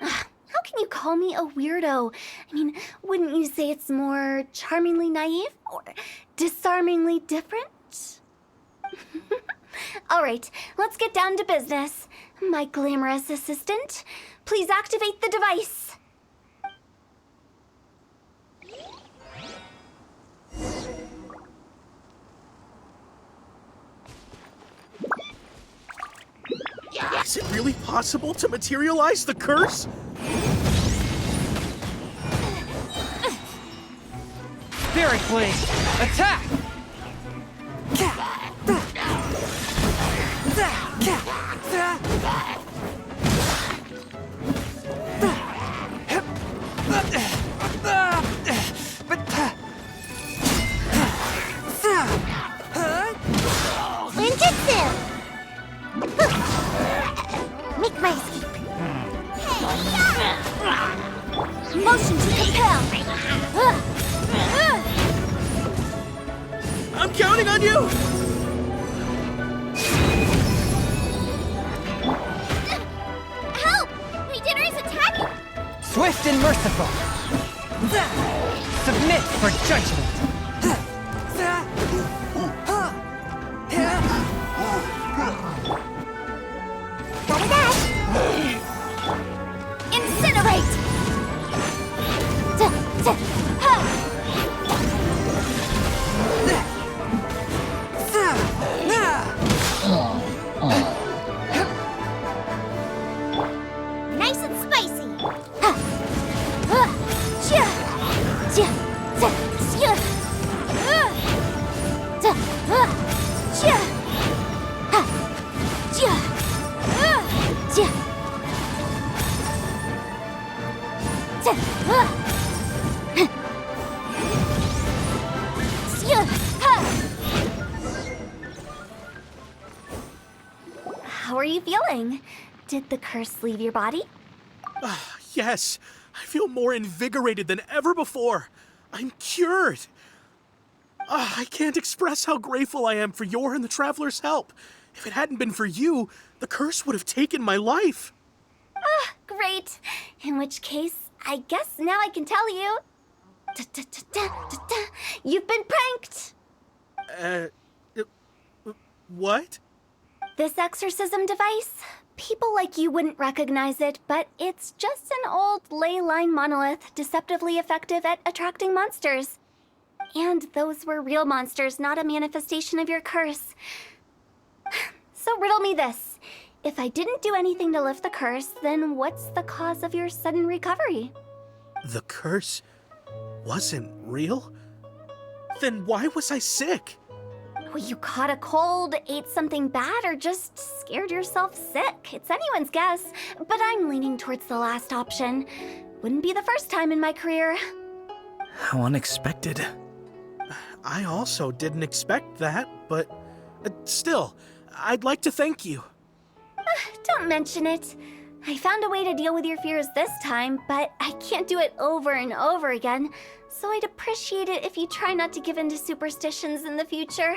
How can you call me a weirdo? I mean, wouldn't you say it's more charmingly naive or disarmingly different? All right, let's get down to business. My glamorous assistant, please activate the device. Is it really possible to materialize the curse? Spirit Blade! Attack! Ninjutsu! Make my escape. Motion to compel. I'm counting on you! Help! My dinner is attacking! Swift and merciful! Submit for judgment! Got it out! Incinerate! Nice and spicy! How are you feeling? Did the curse leave your body? Yes, I feel more invigorated than ever before. I'm cured. I can't express how grateful I am for your and the Traveler's help. If it hadn't been for you, the curse would have taken my life. Great. In which case, I guess now I can tell you. You've been pranked! What? This exorcism device? People like you wouldn't recognize it, but it's just an old ley line monolith deceptively effective at attracting monsters. And those were real monsters, not a manifestation of your curse. So riddle me this. If I didn't do anything to lift the curse, then what's the cause of your sudden recovery? The curse wasn't real? Then why was I sick? Well, you caught a cold, ate something bad, or just scared yourself sick. It's anyone's guess, but I'm leaning towards the last option. Wouldn't be the first time in my career. How unexpected. I also didn't expect that, but still, I'd like to thank you. Don't mention it. I found a way to deal with your fears this time, but I can't do it over and over again, so I'd appreciate it if you try not to give in to superstitions in the future.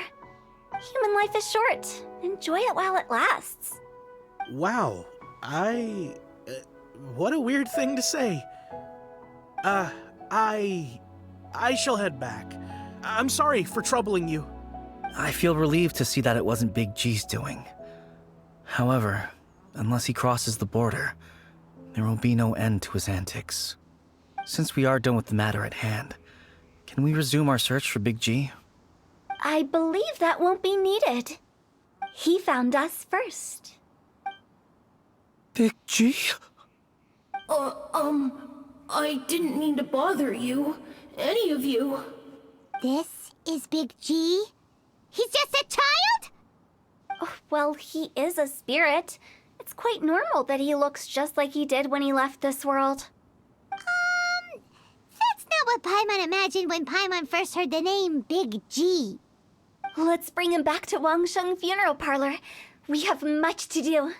Human life is short. Enjoy it while it lasts. Wow, what a weird thing to say. I shall head back. I'm sorry for troubling you. I feel relieved to see that it wasn't Big G's doing. However, unless he crosses the border, there will be no end to his antics. Since we are done with the matter at hand, can we resume our search for Big G? I believe that won't be needed. He found us first. Big G? I didn't mean to bother you. Any of you. This is Big G? He's just a child? Oh, well, he is a spirit. It's quite normal that he looks just like he did when he left this world. That's not what Paimon imagined when Paimon first heard the name Big G. Let's bring him back to Wangsheng Funeral Parlor. We have much to do.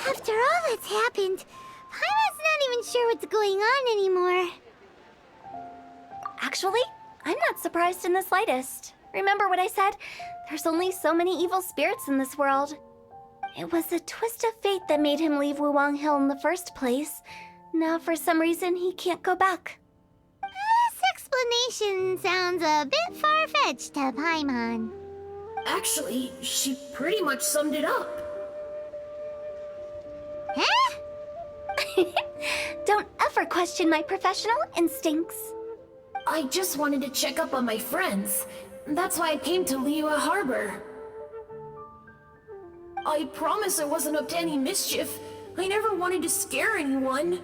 After all that's happened, Paimon's not even sure what's going on anymore. Actually, I'm not surprised in the slightest. Remember what I said? There's only so many evil spirits in this world. It was a twist of fate that made him leave Wuwang Hill in the first place. Now, for some reason, he can't go back. This explanation sounds a bit far-fetched to Paimon. Actually, she pretty much summed it up. Huh? Don't ever question my professional instincts. I just wanted to check up on my friends. That's why I came to Liyue Harbor. I promise I wasn't up to any mischief. I never wanted to scare anyone.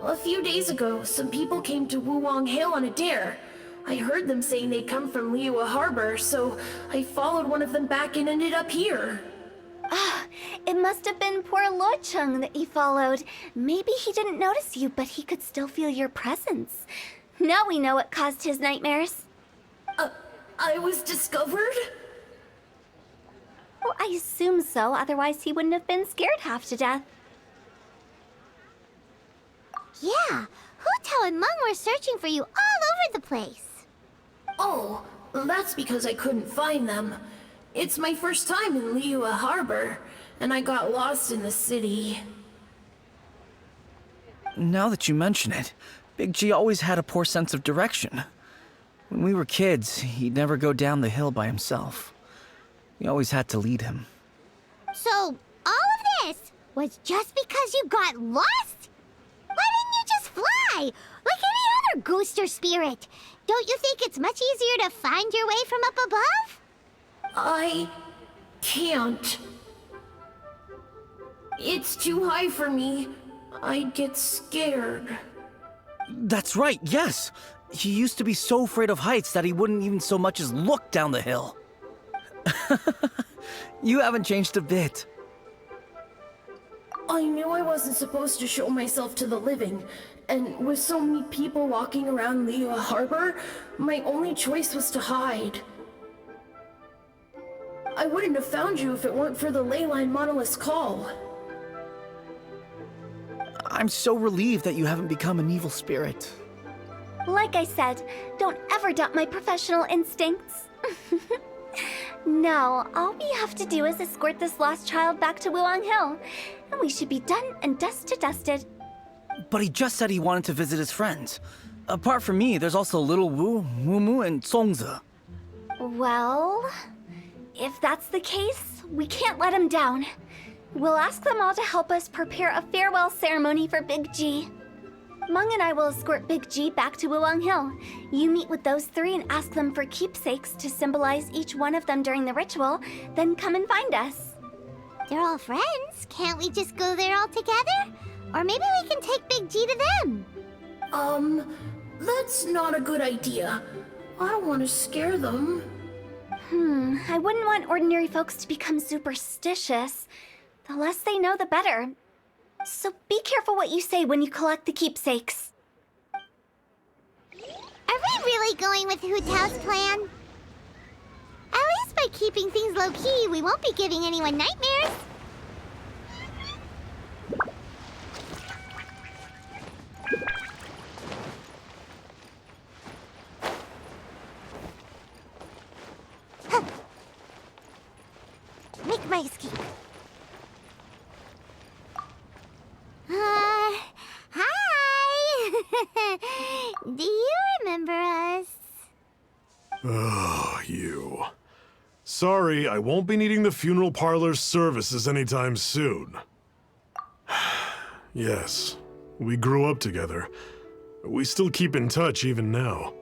A few days ago, some people came to Wuwang Hill on a dare. I heard them saying they'd come from Liyue Harbor, so I followed one of them back and ended up here. It must have been poor Lo Chung that you followed. Maybe he didn't notice you, but he could still feel your presence. Now we know what caused his nightmares. I was discovered? Well, I assume so, otherwise he wouldn't have been scared half to death. Yeah, Hu Tao and Meng were searching for you all over the place. Oh, that's because I couldn't find them. It's my first time in Liyue Harbor, and I got lost in the city. Now that you mention it, Big G always had a poor sense of direction. When we were kids, he'd never go down the hill by himself. We always had to lead him. So, all of this was just because you got lost? Why didn't you just fly? Like any other ghost or spirit? Don't you think it's much easier to find your way from up above? I can't. It's too high for me. I'd get scared. That's right, yes! He used to be so afraid of heights that he wouldn't even so much as look down the hill. You haven't changed a bit. I knew I wasn't supposed to show myself to the living, and with so many people walking around Liyue Harbor, my only choice was to hide. I wouldn't have found you if it weren't for the Leyline Monolith's call. I'm so relieved that you haven't become an evil spirit. Like I said, don't ever doubt my professional instincts. Now, all we have to do is escort this lost child back to Wuang Hill, and we should be done and dusted. But he just said he wanted to visit his friends. Apart from me, there's also Little Wu, Mumu, and Songzi. Well, if that's the case, we can't let him down. We'll ask them all to help us prepare a farewell ceremony for Big G. Meng and I will escort Big G back to Wuang Hill. You meet with those three and ask them for keepsakes to symbolize each one of them during the ritual, then come and find us. They're all friends. Can't we just go there all together? Or maybe we can take Big G to them. That's not a good idea. I don't want to scare them. I wouldn't want ordinary folks to become superstitious. The less they know, the better. So be careful what you say when you collect the keepsakes. Are we really going with Hu Tao's plan? At least by keeping things low-key, we won't be giving anyone nightmares. Make my escape. Hi! Do you remember us? Oh, you. Sorry, I won't be needing the funeral parlor's services anytime soon. Yes, we grew up together. We still keep in touch even now.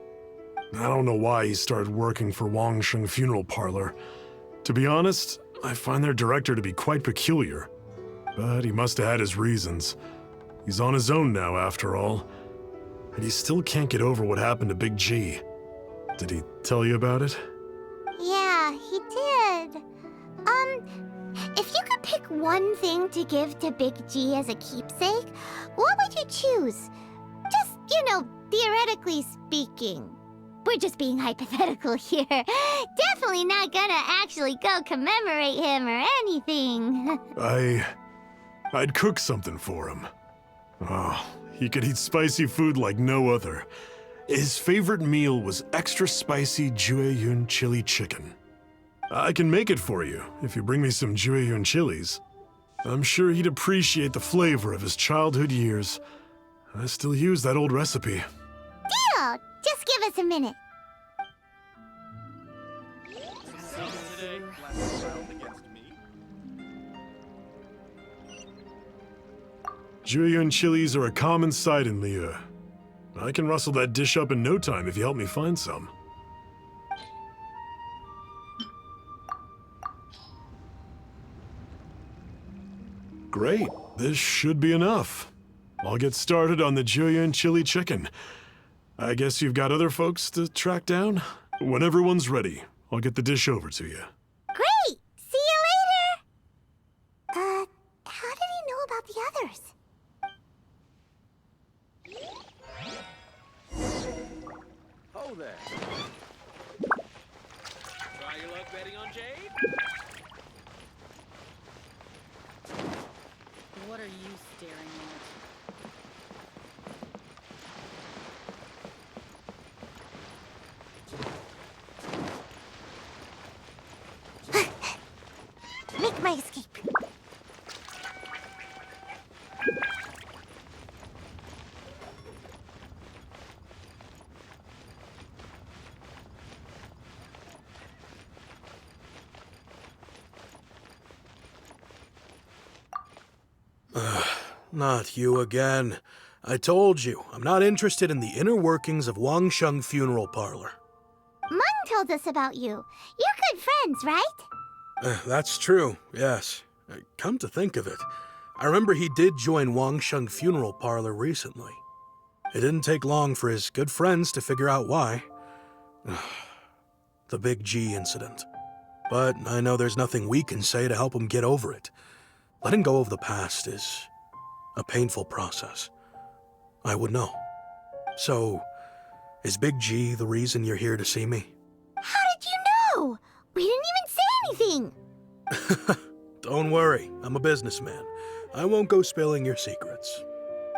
I don't know why he started working for Wangsheng Funeral Parlor. To be honest, I find their director to be quite peculiar. But he must have had his reasons. He's on his own now, after all. And he still can't get over what happened to Big G. Did he tell you about it? Yeah, he did. If you could pick one thing to give to Big G as a keepsake, what would you choose? Just, theoretically speaking. We're just being hypothetical here. Definitely not gonna actually go commemorate him or anything. I'd cook something for him. Oh, he could eat spicy food like no other. His favorite meal was extra spicy Jueyun chili chicken. I can make it for you if you bring me some Jueyun chilies. I'm sure he'd appreciate the flavor of his childhood years. I still use that old recipe. Deal! Just give us a minute. Jueyun chilies are a common sight in Liyue. I can rustle that dish up in no time if you help me find some. Great, this should be enough. I'll get started on the Jueyun chili chicken. I guess you've got other folks to track down? When everyone's ready, I'll get the dish over to you. Great! See you later! How did he know about the others? Oh there. Try your luck betting on Jade? What are you staring at? Make my escape. Not you again. I told you, I'm not interested in the inner workings of Wangsheng Funeral Parlor. Meng told us about you. You're good friends, right? That's true, yes. Come to think of it, I remember he did join Wangsheng Funeral Parlor recently. It didn't take long for his good friends to figure out why. The Big G incident. But I know there's nothing we can say to help him get over it. Letting go of the past is a painful process. I would know. So, is Big G the reason you're here to see me? How did you know? We didn't even say anything. Don't worry, I'm a businessman. I won't go spilling your secrets.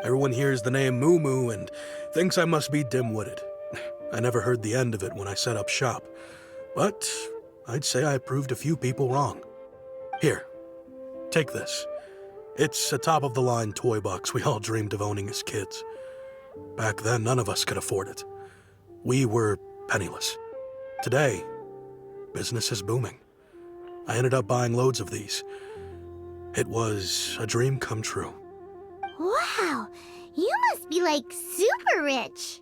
Everyone hears the name Moo Moo and thinks I must be dim-witted. I never heard the end of it when I set up shop, but I'd say I proved a few people wrong. Here, take this. It's a top-of-the-line toy box we all dreamed of owning as kids. Back then, none of us could afford it. We were penniless. Today, business is booming. I ended up buying loads of these. It was a dream come true. Wow, you must be like super rich.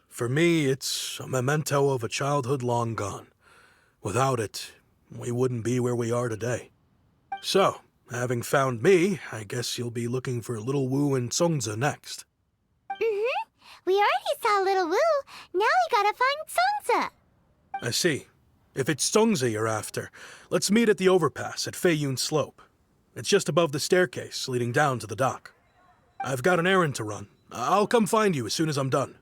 For me, it's a memento of a childhood long gone. Without it, we wouldn't be where we are today. So, having found me, I guess you'll be looking for Little Wu and Songza next. Mm-hmm. We already saw Little Wu. Now we gotta find Songza. I see. If it's Songza you're after, let's meet at the overpass at Feiyun Slope. It's just above the staircase leading down to the dock. I've got an errand to run. I'll come find you as soon as I'm done.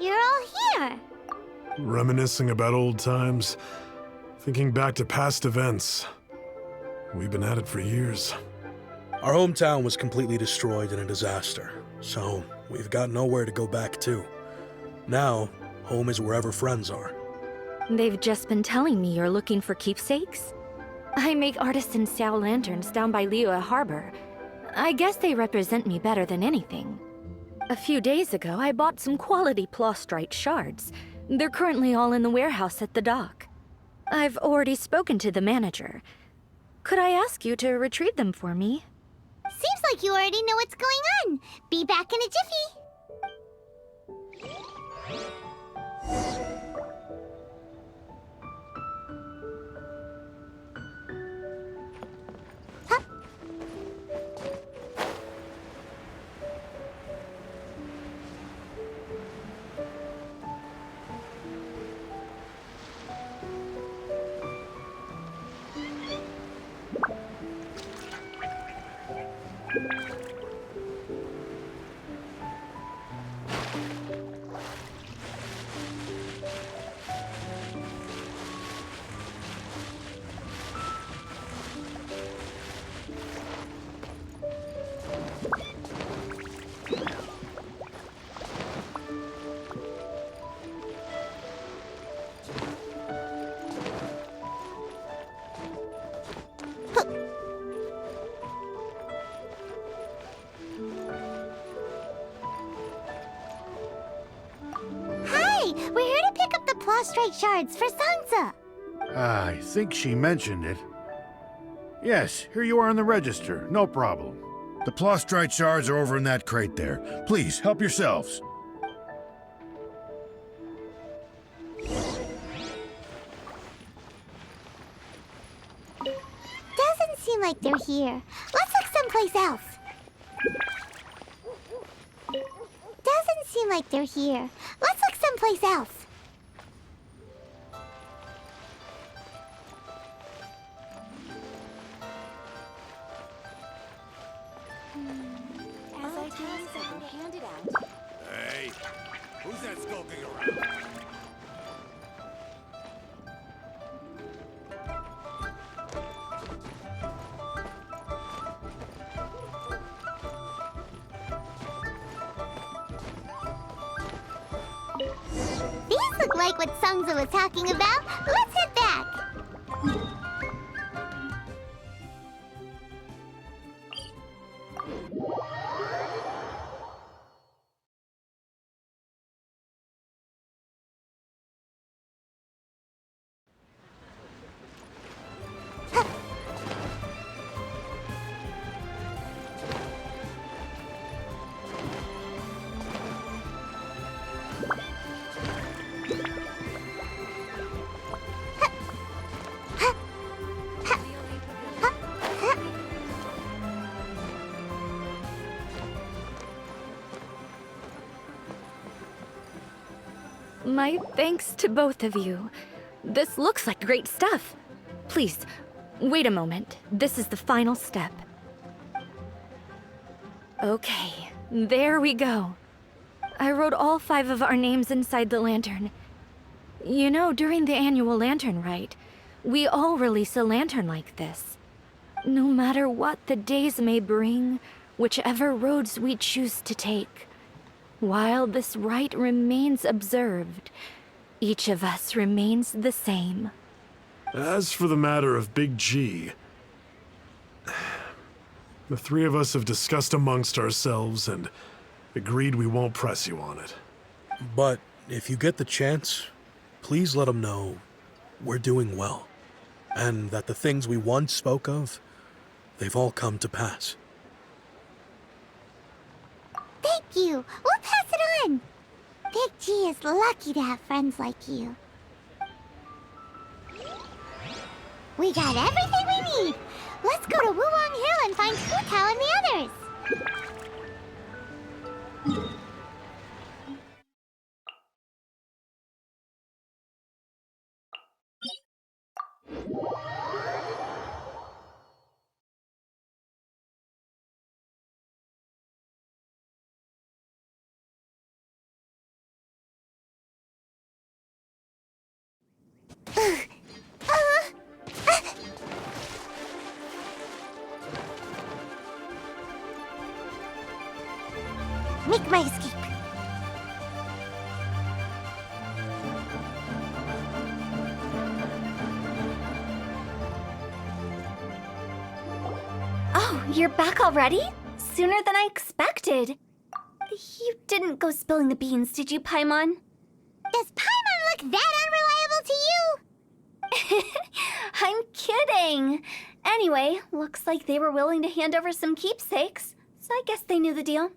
You're all here. Reminiscing about old times, thinking back to past events. We've been at it for years. Our hometown was completely destroyed in a disaster, so we've got nowhere to go back to. Now, home is wherever friends are. They've just been telling me you're looking for keepsakes. I make artisan Sao lanterns down by Liyue Harbor. I guess they represent me better than anything. A few days ago, I bought some quality plastrite shards. They're currently all in the warehouse at the dock. I've already spoken to the manager. Could I ask you to retrieve them for me? Seems like you already know what's going on. Be back in a jiffy. We're here to pick up the plastrite shards for Songza. I think she mentioned it. Yes, here you are on the register. No problem. The plastrite shards are over in that crate there. Please, help yourselves. Doesn't seem like they're here. Let's look someplace else. Doesn't seem like they're here. Let's look someplace else. As I pass, I can hand it out. Hey, who's that skulking around? These look like what Songza was talking about. Let's head back. My thanks to both of you. This looks like great stuff. Please, wait a moment. This is the final step. Okay, there we go. I wrote all 5 of our names inside the lantern. You know, during the annual lantern rite, we all release a lantern like this. No matter what the days may bring, whichever roads we choose to take, while this rite remains observed, each of us remains the same. As for the matter of Big G, the 3 of us have discussed amongst ourselves and agreed we won't press you on it. But if you get the chance, please let him know we're doing well, and that the things we once spoke of, they've all come to pass. Thank you. We'll pass it on. Big G is lucky to have friends like you. We got everything we need. Let's go to Wuwang Hill and find Hu Tao and the others. Make my escape. Oh, you're back already? Sooner than I expected. You didn't go spilling the beans, did you, Paimon? Does Paimon look that unreliable to you? I'm kidding. Anyway, looks like they were willing to hand over some keepsakes, so I guess they knew the deal.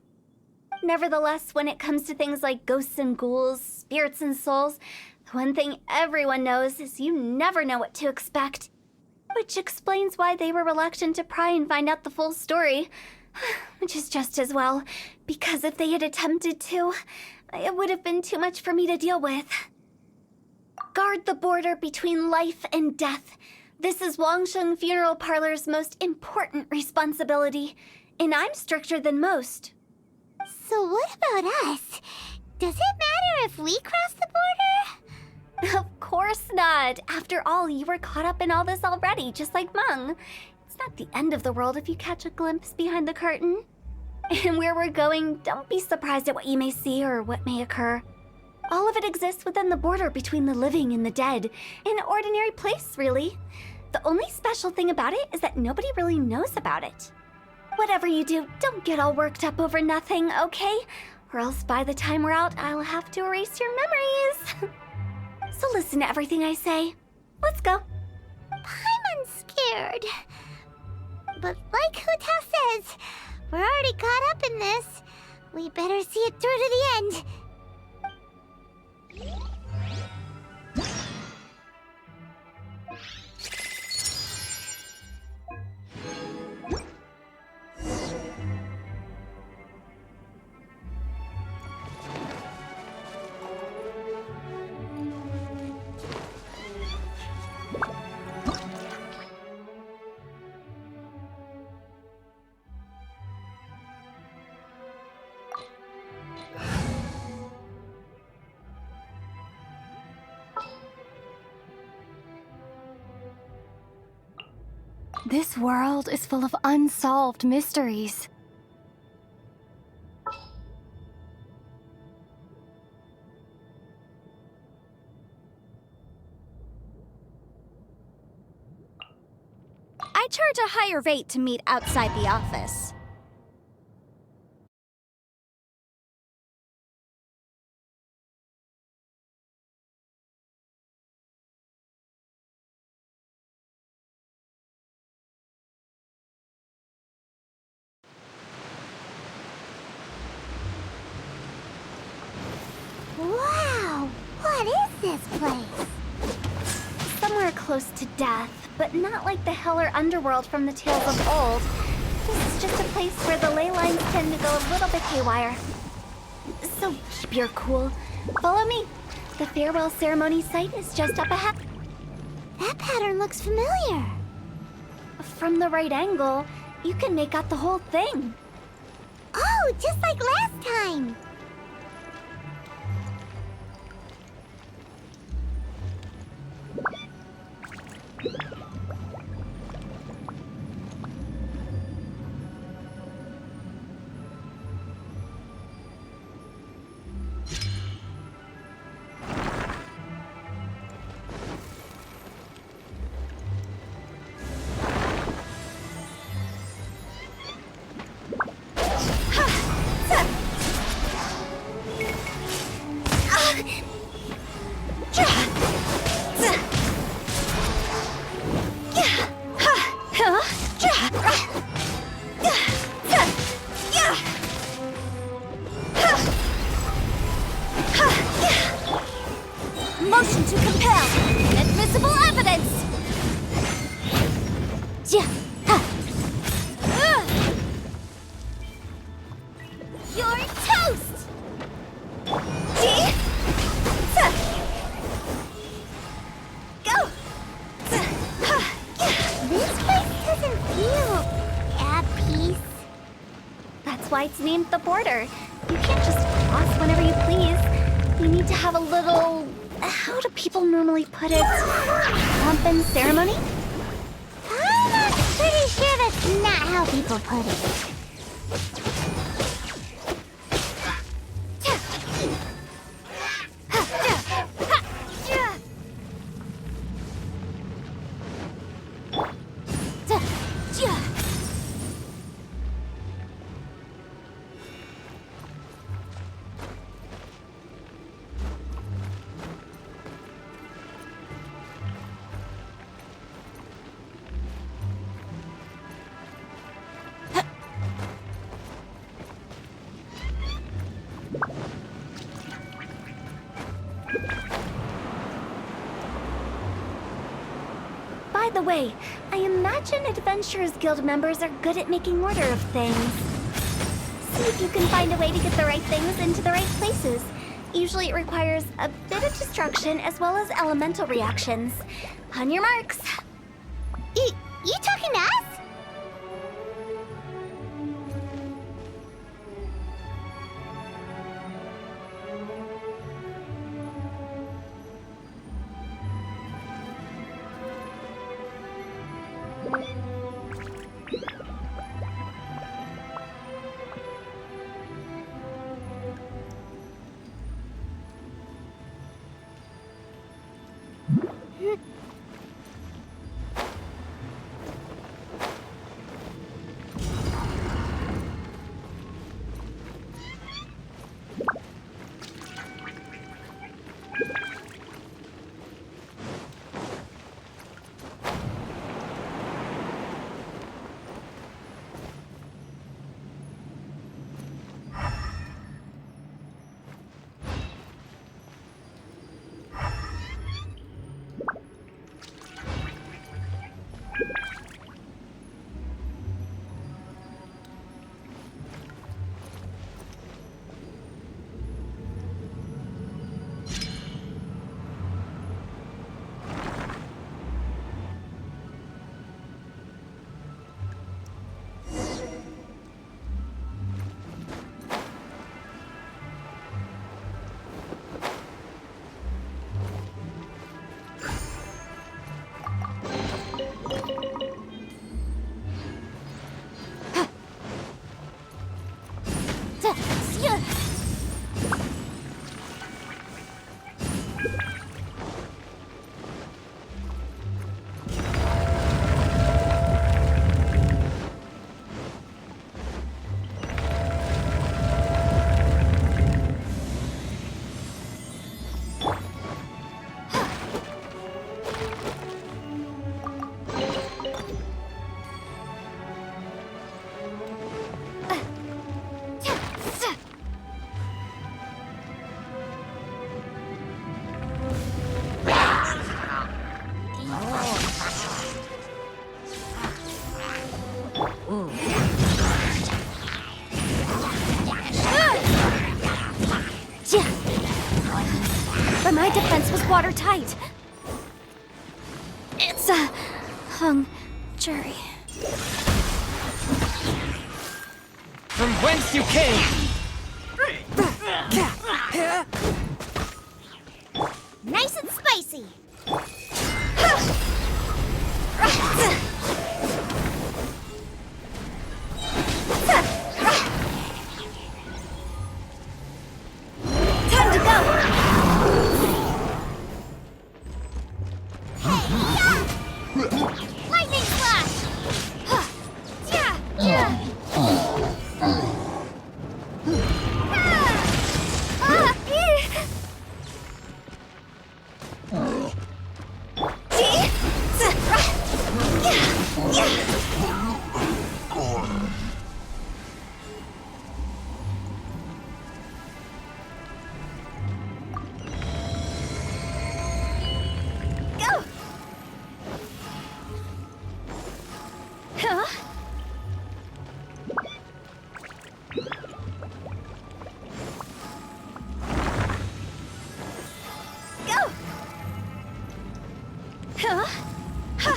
Nevertheless, when it comes to things like ghosts and ghouls, spirits and souls, the one thing everyone knows is you never know what to expect. Which explains why they were reluctant to pry and find out the full story. Which is just as well, because if they had attempted to, it would have been too much for me to deal with. Guard the border between life and death. This is Wangsheng Funeral Parlor's most important responsibility, and I'm stricter than most. So what about us? Does it matter if we cross the border? Of course not. After all, you were caught up in all this already, just like Meng. It's not the end of the world if you catch a glimpse behind the curtain. And where we're going, don't be surprised at what you may see or what may occur. All of it exists within the border between the living and the dead. An ordinary place, really. The only special thing about it is that nobody really knows about it. Whatever you do, don't get all worked up over nothing, okay? Or else by the time we're out, I'll have to erase your memories. So listen to everything I say. Let's go. Paimon's scared. But like Hu Tao says, we're already caught up in this. We better see it through to the end. This world is full of unsolved mysteries. I charge a higher rate to meet outside the office. Wow! What is this place? Somewhere close to death, but not like the hell or underworld from the tales of old. This is just a place where the ley lines tend to go a little bit haywire. So keep your cool. Follow me. The farewell ceremony site is just up ahead. That pattern looks familiar. From the right angle, you can make out the whole thing. Oh, just like last time. Motion to compel. Inadmissible evidence. You're toast! Go! This place doesn't feel at peace. That's why it's named the border. You can't just cross whenever you please. You need to have a little... How do people normally put it? Pomp and ceremony? I'm pretty sure that's not how people put it. By the way, I imagine Adventurers Guild members are good at making order of things. See if you can find a way to get the right things into the right places. Usually it requires a bit of destruction as well as elemental reactions. On your marks. You talking to us? watertight. It's a hung jury. From whence you came! Nice and spicy. Time to go! Lightning flash. Go! Huh? Go! Huh? Ha!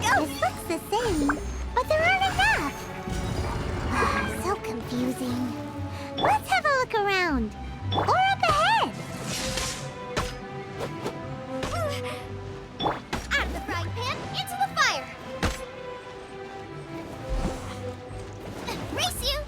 It looks the same, but there aren't enough. So confusing. Let's have a look around. Or up ahead. Out of the frying pan, into the fire! Race you!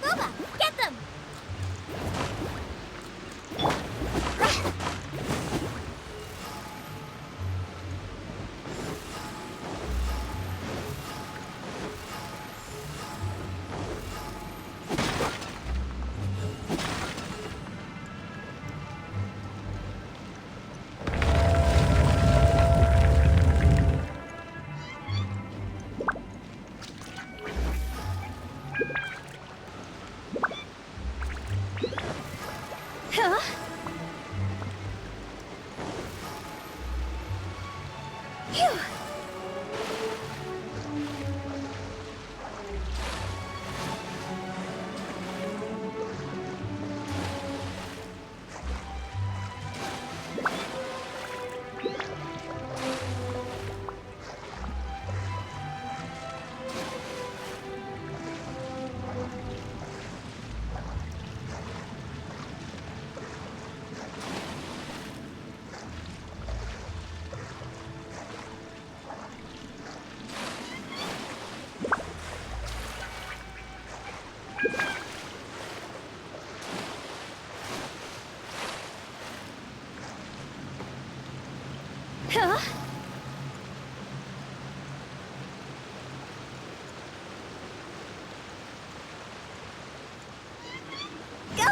Boba, get them! Huh? Phew! Huh? Go!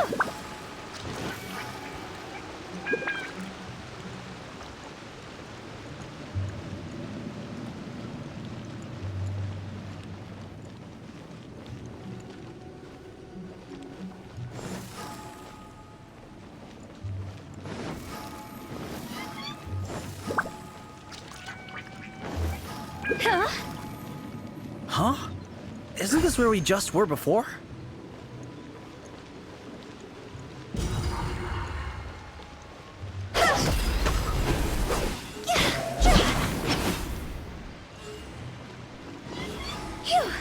Huh? Huh? Isn't this where we just were before? Phew!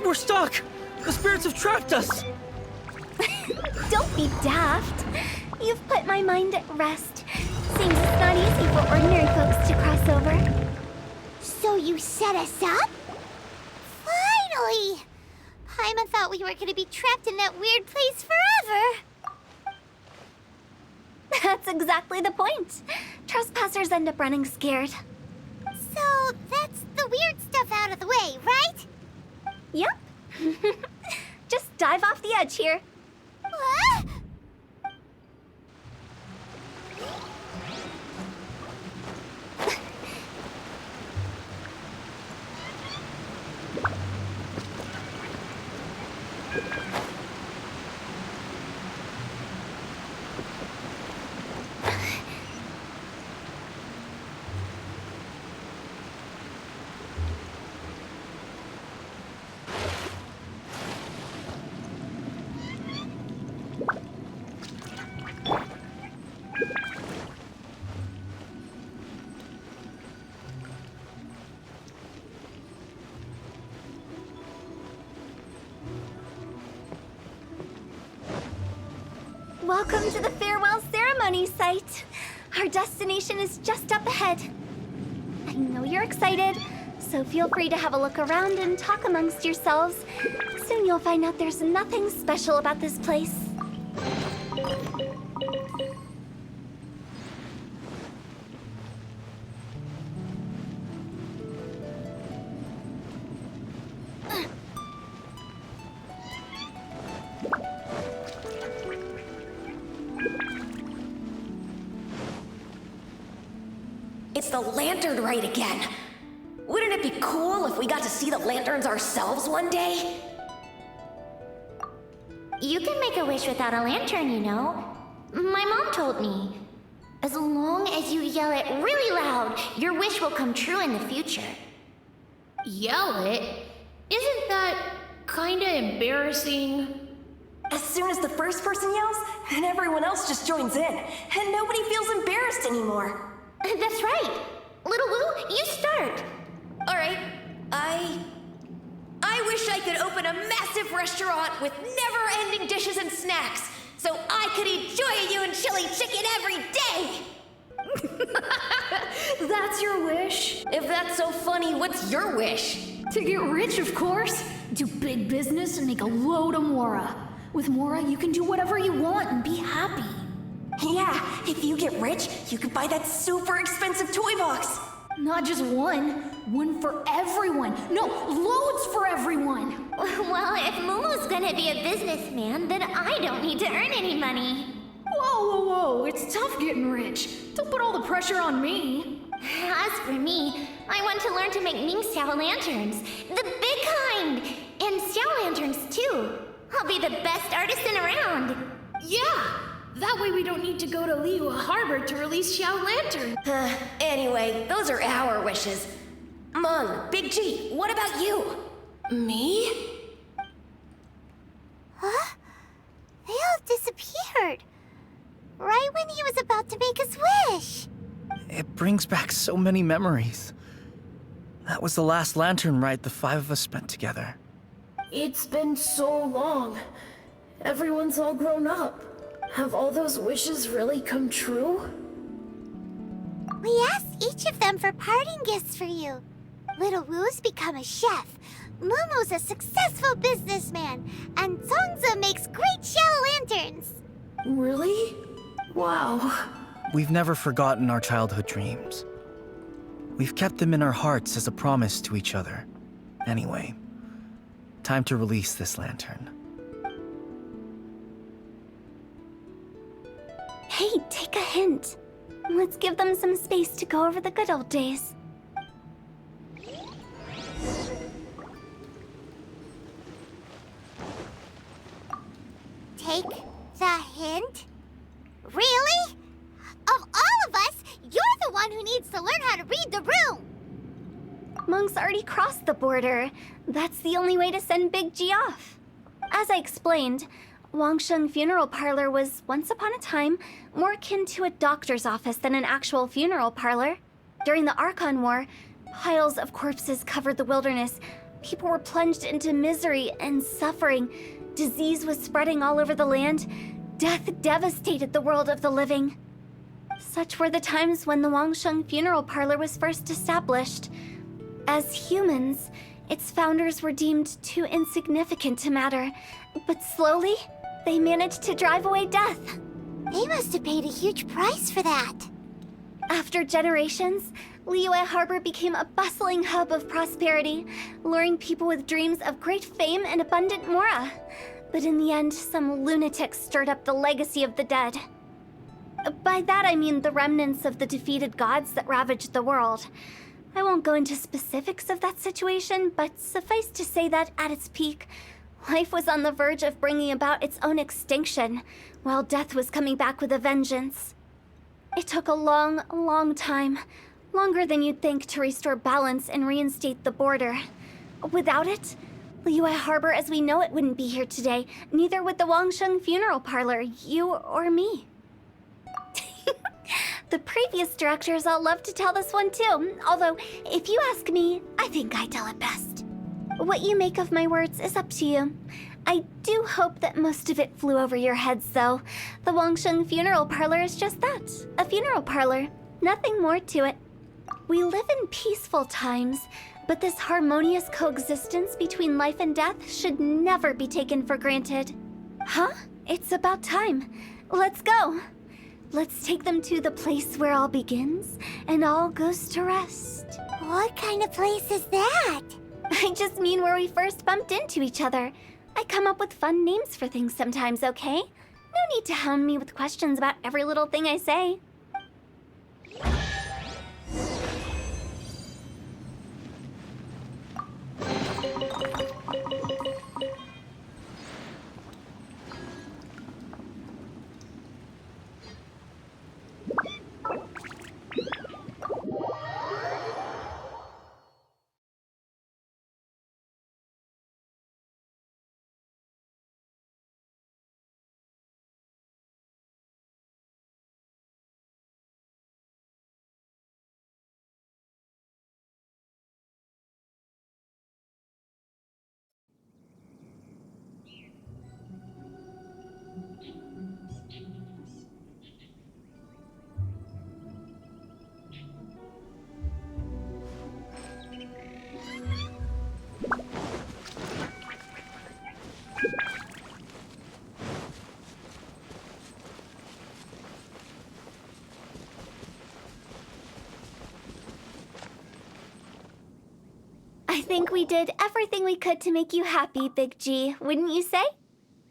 We're stuck! The spirits have trapped us! Don't be daft. You've put my mind at rest. Seems it's not easy for ordinary folks to cross over. So you set us up? Finally! Paimon thought we were gonna be trapped in that weird place forever. That's exactly the point. Trespassers end up running scared. So that's the weird stuff out of the way, right? Yep. Just dive off the edge here. What? Welcome to the farewell ceremony site. Our destination is just up ahead. I know you're excited, so feel free to have a look around and talk amongst yourselves. Soon you'll find out there's nothing special about this place. It's the lantern rite again. Wouldn't it be cool if we got to see the lanterns ourselves one day? You can make a wish without a lantern, you know. My mom told me. As long as you yell it really loud, your wish will come true in the future. Yell it? Isn't that kinda embarrassing? As soon as the first person yells, and everyone else just joins in, and nobody feels embarrassed anymore. That's right. Little Wu, you start. All right, I wish I could open a massive restaurant with never-ending dishes and snacks, so I could enjoy you and chili chicken every day! That's your wish? If that's so funny, what's your wish? To get rich, of course. Do big business and make a load of Mora. With Mora, you can do whatever you want and be happy. Yeah, if you get rich, you could buy that super expensive toy box. Not just one. One for everyone. No, loads for everyone. Well, if Momo's gonna be a businessman, then I don't need to earn any money. Whoa, whoa, whoa. It's tough getting rich. Don't put all the pressure on me. As for me, I want to learn to make Ming Xiao lanterns. The big kind! And Xiao lanterns, too. I'll be the best artisan around. Yeah! That way we don't need to go to Liyue Harbor to release Xiao Lantern. Anyway, those are our wishes. Mung, Big G, what about you? Me? Huh? They all disappeared. Right when he was about to make his wish. It brings back so many memories. That was the last lantern ride the five of us spent together. It's been so long. Everyone's all grown up. Have all those wishes really come true? We asked each of them for parting gifts for you. Little Wu's become a chef, Momo's a successful businessman, and Zongzi makes great shell lanterns. Really? Wow. We've never forgotten our childhood dreams. We've kept them in our hearts as a promise to each other. Anyway, time to release this lantern. Hey, take a hint. Let's give them some space to go over the good old days. take the hint? Really? Of all of us, you're the one who needs to learn how to read the room! Monk's already crossed the border. That's the only way to send Big G off. As I explained, Wangsheng Funeral Parlor was, once upon a time, more akin to a doctor's office than an actual funeral parlor. During the Archon War, piles of corpses covered the wilderness. People were plunged into misery and suffering. Disease was spreading all over the land. Death devastated the world of the living. Such were the times when the Wangsheng Funeral Parlor was first established. As humans, its founders were deemed too insignificant to matter, but slowly, they managed to drive away death. They must have paid a huge price for that. After generations, Liyue Harbor became a bustling hub of prosperity, luring people with dreams of great fame and abundant mora. But in the end, some lunatics stirred up the legacy of the dead. By that I mean the remnants of the defeated gods that ravaged the world. I won't go into specifics of that situation, but suffice to say that at its peak, life was on the verge of bringing about its own extinction, while death was coming back with a vengeance. It took a long, long time, longer than you'd think, to restore balance and reinstate the border. Without it, Liyue Harbor as we know it wouldn't be here today, neither would the Wangsheng Funeral Parlor, you or me. The previous directors all love to tell this one too, although, if you ask me, I think I tell it best. What you make of my words is up to you. I do hope that most of it flew over your heads, though. The Wangsheng Funeral Parlor is just that, a funeral parlor. Nothing more to it. We live in peaceful times, but this harmonious coexistence between life and death should never be taken for granted. Huh? It's about time. Let's go. Let's take them to the place where all begins and all goes to rest. What kind of place is that? I just mean where we first bumped into each other. I come up with fun names for things sometimes, okay? No need to hound me with questions about every little thing I say. I think we did everything we could to make you happy, Big G, wouldn't you say?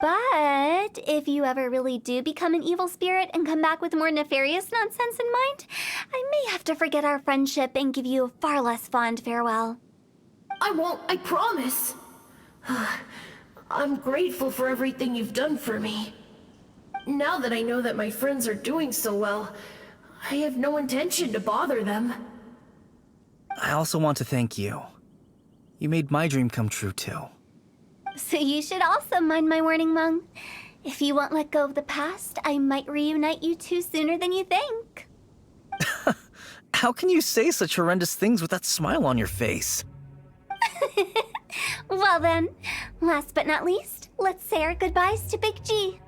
But if you ever really do become an evil spirit and come back with more nefarious nonsense in mind, I may have to forget our friendship and give you a far less fond farewell. I won't, I promise. I'm grateful for everything you've done for me. Now that I know that my friends are doing so well, I have no intention to bother them. I also want to thank you. You made my dream come true, too. So you should also mind my warning, Mung. If you won't let go of the past, I might reunite you two sooner than you think. How can you say such horrendous things with that smile on your face? Well then, last but not least, let's say our goodbyes to Big G.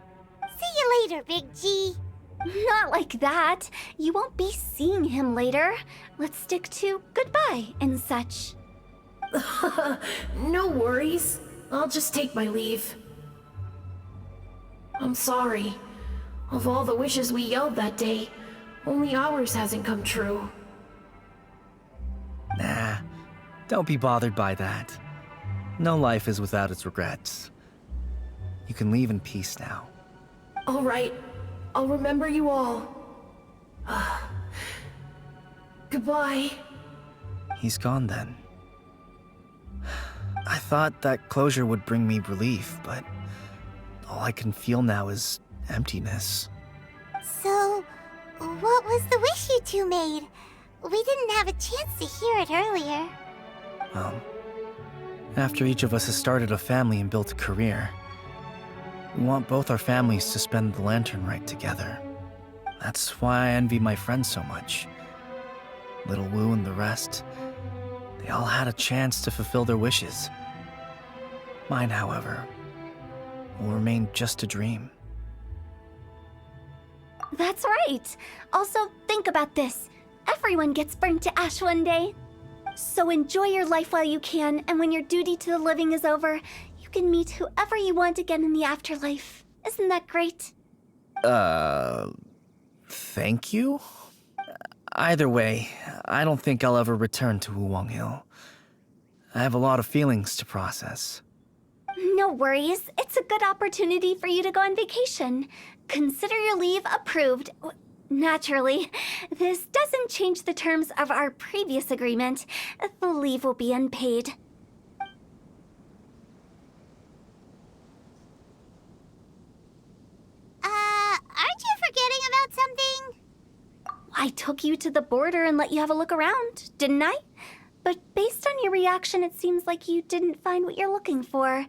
See you later, Big G. Not like that. You won't be seeing him later. Let's stick to goodbye and such. No worries. I'll just take my leave. I'm sorry. Of all the wishes we yelled that day, only ours hasn't come true. Nah, don't be bothered by that. No life is without its regrets. You can leave in peace now. All right. I'll remember you all. Goodbye. He's gone then. I thought that closure would bring me relief, but All I can feel now is emptiness. So, what was the wish you two made? We didn't have a chance to hear it earlier. After each of us has started a family and built a career, we want both our families to spend the Lantern Rite together. That's why I envy my friends so much. Little Wu and the rest, they all had a chance to fulfill their wishes. Mine, however, will remain just a dream. That's right. Also, think about this. Everyone gets burnt to ash one day. So enjoy your life while you can, and when your duty to the living is over, you can meet whoever you want again in the afterlife. Isn't that great? Thank you? Either way, I don't think I'll ever return to Wuwang Hill. I have a lot of feelings to process. No worries. It's a good opportunity for you to go on vacation. Consider your leave approved. Naturally, this doesn't change the terms of our previous agreement. The leave will be unpaid. Aren't you forgetting about something? I took you to the border and let you have a look around, didn't I? But based on your reaction, it seems like you didn't find what you're looking for.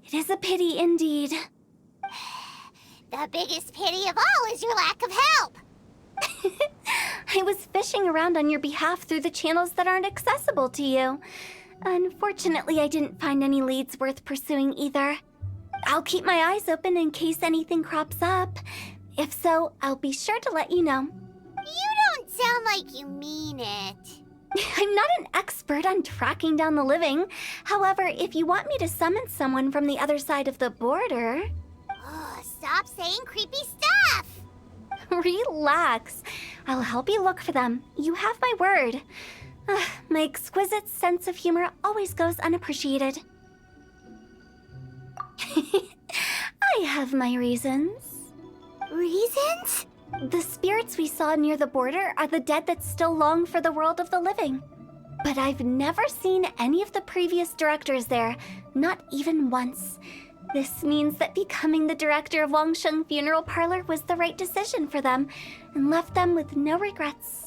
It is a pity indeed. The biggest pity of all is your lack of help. I was fishing around on your behalf through the channels that aren't accessible to you. Unfortunately, I didn't find any leads worth pursuing either. I'll keep my eyes open in case anything crops up. If so, I'll be sure to let you know. You don't sound like you mean it. I'm not an expert on tracking down the living. However, if you want me to summon someone from the other side of the border... Oh, stop saying creepy stuff! Relax. I'll help you look for them. You have my word. My exquisite sense of humor always goes unappreciated. I have my reasons. Reasons? The spirits we saw near the border are the dead that still long for the world of the living. But I've never seen any of the previous directors there, not even once. This means that becoming the director of Wangsheng Funeral Parlor was the right decision for them, and left them with no regrets.